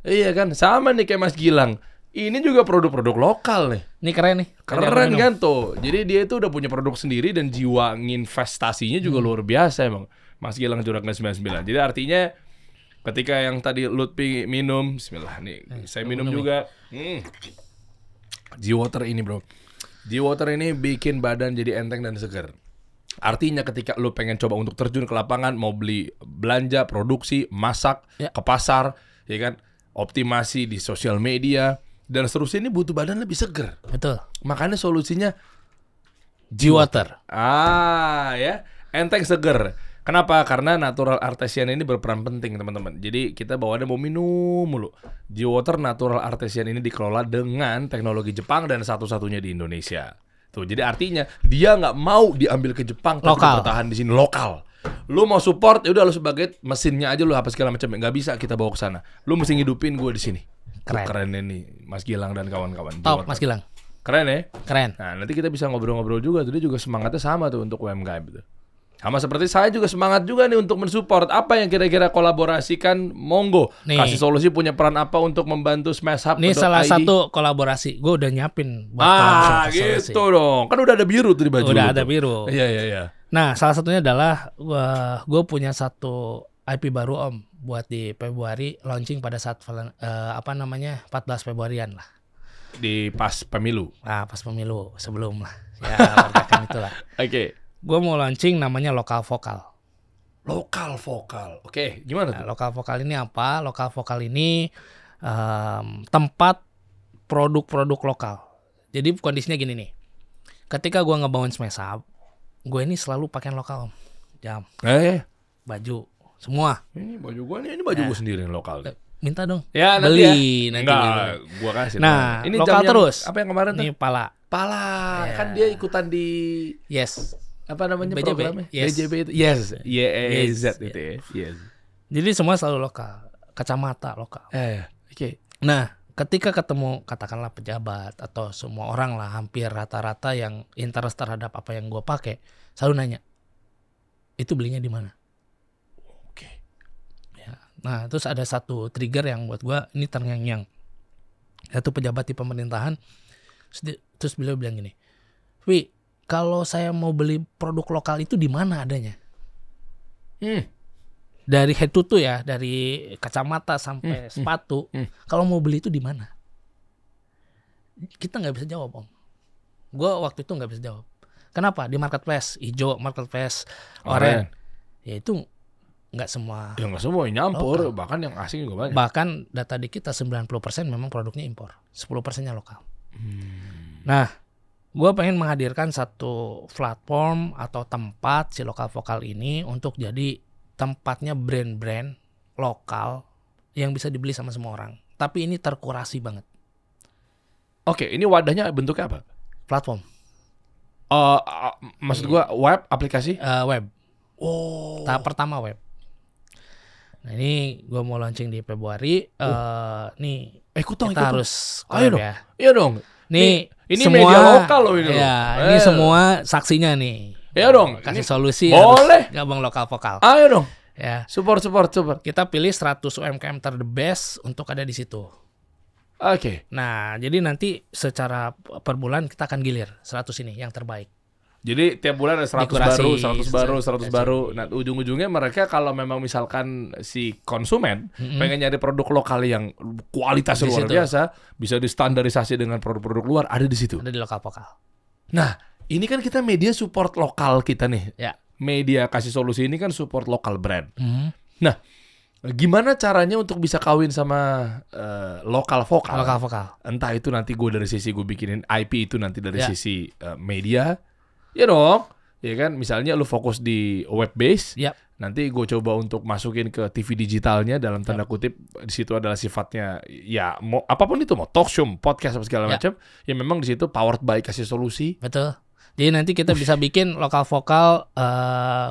Iya kan, sama nih kayak Mas Gilang. Ini juga produk-produk lokal nih. Ini keren nih. Keren kan tuh. Jadi dia itu udah punya produk sendiri dan jiwa nginvestasinya juga luar biasa emang. Mas Gilang Juragan 99. Jadi artinya ketika yang tadi Lutfi minum, bismillah nih, saya minum juga. G-Water ini, Bro. G-Water ini bikin badan jadi enteng dan segar. Artinya ketika lu pengen coba untuk terjun ke lapangan, mau beli belanja, produksi, masak, ke pasar, ya kan, optimasi di sosial media dan seterusnya, ini butuh badan lebih segar. Betul. Makanya solusinya G-Water. Ya, enteng segar. Kenapa? Karena natural artesian ini berperan penting, teman-teman. Jadi kita bawaannya mau minum mulu. G-Water natural artesian ini dikelola dengan teknologi Jepang dan satu-satunya di Indonesia. Tuh, jadi artinya dia nggak mau diambil ke Jepang, tapi bertahan di sini lokal. Lu mau support, ya udah lu sebagai mesinnya aja lu apa segala macam, nggak bisa kita bawa ke sana. Lu mesti ngidupin gue di sini. Keren ini Mas Gilang dan kawan-kawan. Top Mas Gilang. Keren ya? Keren. Nah, nanti kita bisa ngobrol-ngobrol juga tuh, dia juga semangatnya sama tuh untuk UMKM gitu. Sama seperti saya juga semangat juga nih untuk mensupport. Apa yang kira-kira kolaborasikan, monggo. Nih, kasih solusi, punya peran apa untuk membantu Smashhub. Ini salah satu kolaborasi. Gue udah nyiapin buat gitu dong. Kan udah ada biru tuh di baju. Udah ada biru. Iya. Nah, salah satunya adalah gue punya satu IP baru, Om, buat di Februari, launching pada saat 14 Februarian lah. Di pas pemilu. Pas pemilu sebelum lah. Ya, wargakan itulah. Oke. Gue mau launching namanya Lokal Vokal. Lokal Vokal. Oke, gimana tuh? Lokal Vokal ini apa? Lokal Vokal ini tempat produk-produk lokal. Jadi kondisinya gini nih. Ketika gue ngebangun Smashhub, gue ini selalu pakaian lokal, Om. Jam, baju, semua. Ini baju gue nih, ini baju gue sendiri lokal. minta dong. Ya, nanti Beli ya. nanti. Enggak, gitu. gua kasih. Nah, ini lokal jam yang- terus. apa yang kemarin tuh? Ini pala. Pala. Ya. Kan dia ikutan di Yes. apa namanya BJB. programnya? Yes. BJB itu. Yes. YEZ Yes. itu ya. Yes. Jadi semua selalu lokal. Kacamata lokal. Oke. Nah, ketika ketemu katakanlah pejabat atau semua orang lah hampir rata-rata yang interest terhadap apa yang gue pakai, selalu nanya, itu belinya di mana? Oke. Ya. Nah, terus ada satu trigger yang buat gue ini terngiang-ngiang. Satu pejabat di pemerintahan, terus beliau bilang gini, Wi, kalau saya mau beli produk lokal itu di mana adanya? Dari head to toe ya, dari kacamata sampai sepatu. Kalau mau beli itu di mana? Kita nggak bisa jawab, Om. Gue waktu itu nggak bisa jawab. Kenapa? Di marketplace hijau, marketplace oranye. Ya itu nggak semua. Ya nggak semua yang nyampur, Lokal. bahkan yang asing juga banyak. Bahkan data di kita 90% memang produknya impor, 10%-nya lokal. Nah, gue pengen menghadirkan satu platform atau tempat si lokal vokal ini untuk jadi tempatnya brand-brand lokal yang bisa dibeli sama semua orang. Tapi ini terkurasi banget. Oke, ini wadahnya bentuknya apa? Platform, Maksud gua web, aplikasi? web. Oh. Tahap pertama web. Nah ini gue mau launching di Februari. Nih Ikut dong, kita harus Ayo collab dong. ya. Iya dong. Nih Ini semua, media lokal loh ini. Ya, loh. ini semua saksinya nih. Iya dong. Kasih Ini solusi boleh. harus gabung lokal vokal. Ayo dong. Ya. Support. Kita pilih 100 UMKM the best untuk ada di situ. Oke. Nah, jadi nanti secara per bulan kita akan gilir 100 ini yang terbaik. Jadi tiap bulan ada 100 Dikurasi, baru, 100 baru. dikurasi. Nah, ujung-ujungnya mereka kalau memang misalkan si konsumen pengen nyari produk lokal yang kualitasnya Di luar situ. biasa, bisa distandarisasi dengan produk-produk luar, ada di situ. Ada di lokal vokal. Nah, ini kan kita media support lokal kita nih. Ya. Media kasih solusi ini kan support lokal brand. Mhm. Nah, gimana caranya untuk bisa kawin sama lokal vokal? Lokal vokal. Entah itu nanti gue dari sisi gue bikinin IP itu nanti dari Ya. sisi media, ya dong, ya kan. Misalnya lu fokus di web base, Yap. nanti gue coba untuk masukin ke TV digitalnya dalam tanda kutip di situ adalah sifatnya ya mau apapun itu, mau talk show, podcast apa segala Ya. macam, ya memang di situ powered by kasih solusi. Betul. Jadi nanti kita bisa bikin lokal vokal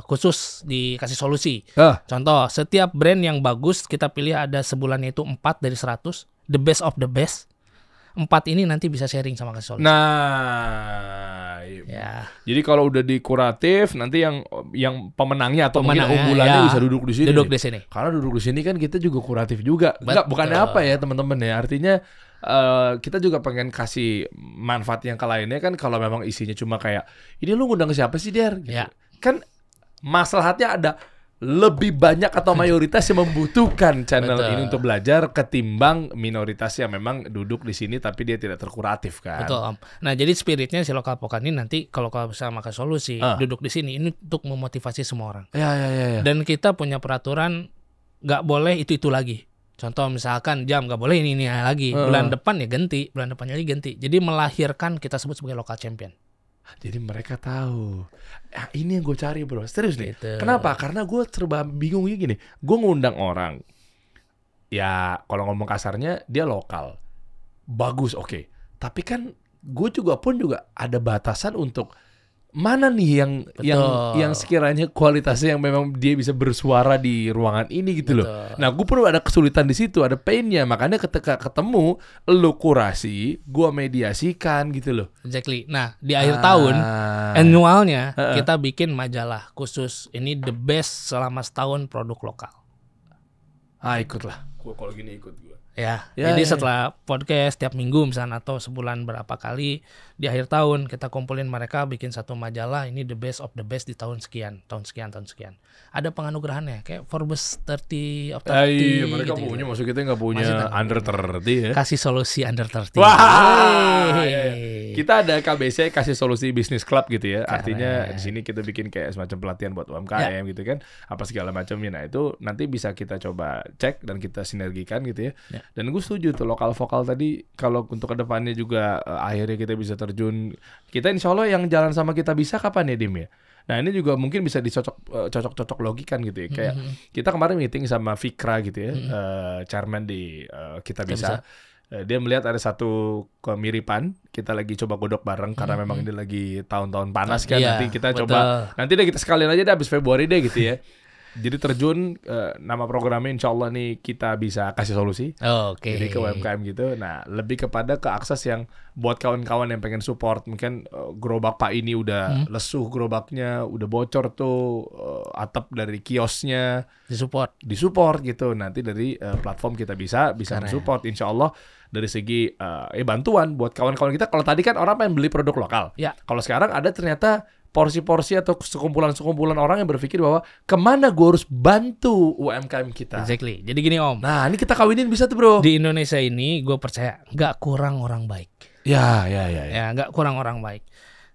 khusus dikasih solusi. Contoh, setiap brand yang bagus kita pilih ada sebulannya itu 4 dari 100, the best of the best. 4 ini nanti bisa sharing sama kasih solusi. Nah, Ya. jadi kalau udah di kuratif nanti yang pemenangnya atau mungkin Pemenangnya, unggulannya ya. bisa duduk di sini. Duduk nih. di sini. Karena duduk di sini kan kita juga kuratif juga. Enggak, Betul. bukannya apa ya teman-teman ya. Artinya kita juga pengen kasih manfaat yang ke lainnya kan kalau memang isinya cuma kayak ini lu ngundang siapa sih Der? Gitu. Ya. Kan masalahnya ada lebih banyak atau mayoritas yang membutuhkan channel Betul. ini untuk belajar ketimbang minoritas yang memang duduk di sini tapi dia tidak terkuratif kan. Betul, Om. Nah, jadi spiritnya si lokal vokal ini nanti kalau bisa makan solusi, duduk di sini ini untuk memotivasi semua orang. Ya. Dan kita punya peraturan nggak boleh itu lagi. Contoh misalkan jam nggak boleh ini lagi. Bulan depan ya ganti, bulan depannya lagi ganti. Jadi melahirkan kita sebut sebagai local champion. Jadi mereka tahu. Ini yang gue cari bro. Serius nih. Gitu. Kenapa? Karena gue serba bingungnya gini. Gue ngundang orang. Ya kalau ngomong kasarnya dia lokal. Bagus oke. Tapi kan gue juga ada batasan untuk mana nih yang sekiranya kualitasnya yang memang dia bisa bersuara di ruangan ini gitu loh. Betul. Nah, gue perlu ada kesulitan di situ, ada painnya. Makanya ketika ketemu, lo kurasi, gue mediasikan gitu loh. Exactly. Nah, di akhir tahun annualnya kita bikin majalah khusus ini the best selama setahun produk lokal. Ikutlah. Gue kalau gini ikut gue. Ya, Ya, jadi ya. setelah podcast tiap minggu misalnya atau sebulan berapa kali di akhir tahun kita kumpulin mereka bikin satu majalah ini the best of the best di tahun sekian. Ada penganugerahannya kayak Forbes 30 of 30. Iya, mereka gitu. punya, maksud kita nggak punya Masih tak- under 30 ya. Kasih solusi under 30. Wah, Hey. iya. Kita ada KBC kasih solusi bisnis club gitu ya. Keren. Artinya di sini kita bikin kayak semacam pelatihan buat UMKM gitu kan. Apa segala macamnya. Nah, itu nanti bisa kita coba cek dan kita sinergikan gitu ya. Ya. Dan gue setuju tuh lokal vokal tadi kalau untuk kedepannya juga akhirnya kita bisa terjun. Kita insya Allah yang jalan sama kita bisa kapan ya Dim ya? Nah ini juga mungkin bisa cocok logikan gitu ya. Kayak kita kemarin meeting sama Fikra gitu ya, chairman di Kita Bisa. Dia melihat ada satu kemiripan, kita lagi coba godok bareng karena memang ini lagi tahun-tahun panas kan. Nanti kita coba, nanti deh kita sekalian aja deh habis Februari deh gitu ya. Jadi terjun, nama programnya insya Allah nih Kita Bisa Kasih Solusi. Jadi ke UMKM gitu. Nah lebih kepada ke akses yang buat kawan-kawan yang pengen support. Mungkin gerobak Pak ini udah lesuh gerobaknya, udah bocor tuh atap dari kiosnya. Disupport gitu. Nanti dari platform Kita Bisa mensupport insya Allah. Dari segi bantuan buat kawan-kawan kita. Kalau tadi kan orang pengen beli produk lokal. Kalau sekarang ada ternyata porsi-porsi atau sekumpulan-sekumpulan orang yang berpikir bahwa kemana gue harus bantu UMKM kita. Exactly. Jadi gini Om. Nah ini kita kawinin bisa tuh bro. Di Indonesia ini gue percaya nggak kurang orang baik. Ya, nggak kurang orang baik.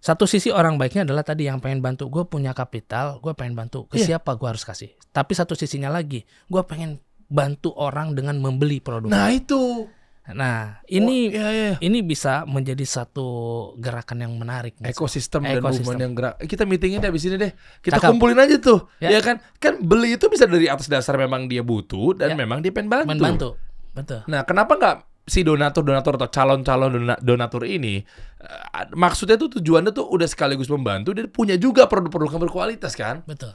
Satu sisi orang baiknya adalah tadi yang pengen bantu. Gue punya kapital, gue pengen bantu. Ke siapa gue harus kasih. Tapi satu sisinya lagi, gue pengen bantu orang dengan membeli produk. Nah itu. Nah, ini bisa menjadi satu gerakan yang menarik. Ekosistem dan movement yang gerak. Kita meetingin deh abis ini deh. Kita kumpulin aja tuh. Ya kan? Kan beli itu bisa dari atas dasar memang dia butuh dan memang dia pengen bantu. Betul. Nah, kenapa nggak si donatur atau calon donatur ini maksudnya tuh tujuannya tuh udah sekaligus membantu dan punya juga produk-produk yang berkualitas kan? Betul.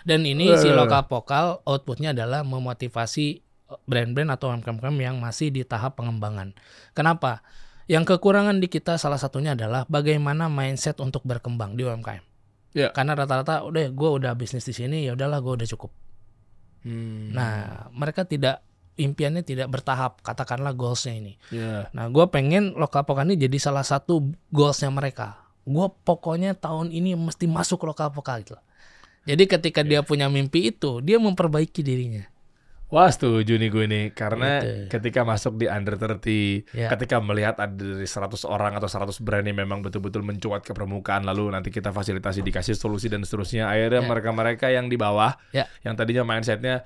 Dan ini si lokal vokal outputnya adalah memotivasi brand-brand atau UMKM yang masih di tahap pengembangan. Kenapa? Yang kekurangan di kita salah satunya adalah bagaimana mindset untuk berkembang di UMKM. Karena rata-rata gue udah bisnis di sini, ya udahlah gue udah cukup. Nah, mereka impiannya tidak bertahap, katakanlah goalsnya ini. Nah, gue pengen lokal vokal ini jadi salah satu goalsnya mereka. Gue pokoknya tahun ini mesti masuk lokal vokal gitu. Jadi ketika dia punya mimpi itu, dia memperbaiki dirinya. Wah setuju nih gue nih. Karena ketika masuk di Under 30, ketika melihat ada dari 100 orang atau 100 brand yang memang betul-betul mencuat ke permukaan, lalu nanti kita fasilitasi, dikasih solusi dan seterusnya. Akhirnya mereka-mereka yang di bawah, yang tadinya mindsetnya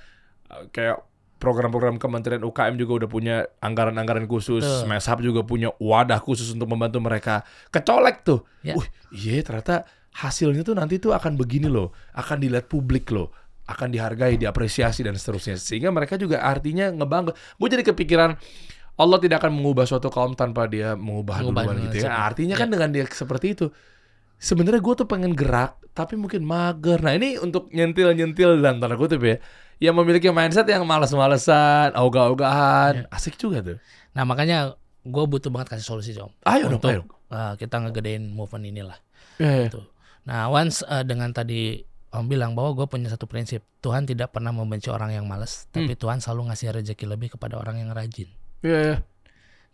kayak program-program Kementerian UKM juga udah punya anggaran-anggaran khusus, Smash Hub juga punya wadah khusus untuk membantu mereka. Kecolek tuh. Ternyata hasilnya tuh nanti tuh akan begini loh, akan dilihat publik loh, akan dihargai, diapresiasi dan seterusnya. Sehingga mereka juga artinya ngebangga. Gue jadi kepikiran Allah tidak akan mengubah suatu kaum tanpa dia mengubah duluan gitu ya. Artinya kan dengan dia seperti itu, sebenarnya gue tuh pengen gerak tapi mungkin mager. Nah ini untuk nyentil dan tanda kutip ya, yang memiliki mindset yang malas-malesan, ogah-ogahan, asik juga tuh. Nah makanya gue butuh banget kasih solusi Om. Ayo untuk dong. Kita ngegedein movement inilah. Gitu. Nah once dengan tadi Om bilang bahwa gue punya satu prinsip, Tuhan tidak pernah membenci orang yang malas, tapi Tuhan selalu ngasih rezeki lebih kepada orang yang rajin.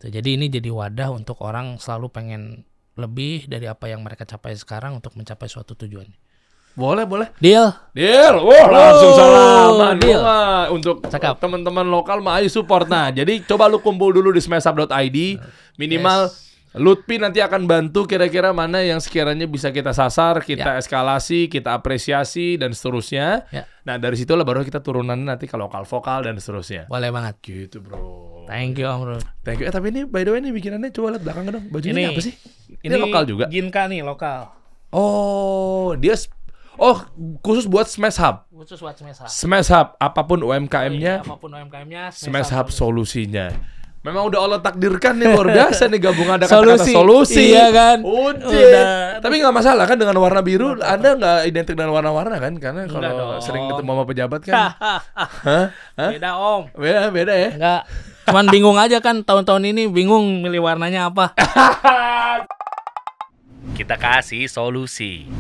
Jadi ini jadi wadah untuk orang selalu pengen lebih dari apa yang mereka capai sekarang untuk mencapai suatu tujuan. Boleh. Deal. Wah, langsung salaman. Deal. Untuk teman-teman lokal mah ayo support. Nah, jadi coba lu kumpul dulu di smashhub.id minimal. Lutfi nanti akan bantu kira-kira mana yang sekiranya bisa kita sasar, kita eskalasi, kita apresiasi dan seterusnya. Nah dari situlah baru kita turunan nanti ke lokal vokal dan seterusnya. Boleh banget. Gitu bro. Thank you Om bro. Thank you. Tapi ini by the way ini bikinannya coba lihat belakangnya dong. Bajunya ini apa sih? Ini lokal juga. Ginka nih lokal. Oh dia khusus buat Smash Hub. Khusus buat Smash Hub. Smash Hub apapun UMKM-nya. Smash Hub solusinya. Memang udah Allah takdirkan nih luar biasa nih gabung ada kata-kata solusi. Iya kan? Udah. Tapi nggak masalah kan dengan warna biru. Anda nggak identik dengan warna-warna kan? Karena kalau sering ketemu sama pejabat kan. Beda Om. Beda ya? Enggak. Cuman bingung aja kan tahun-tahun ini bingung milih warnanya apa. Kita kasih solusi.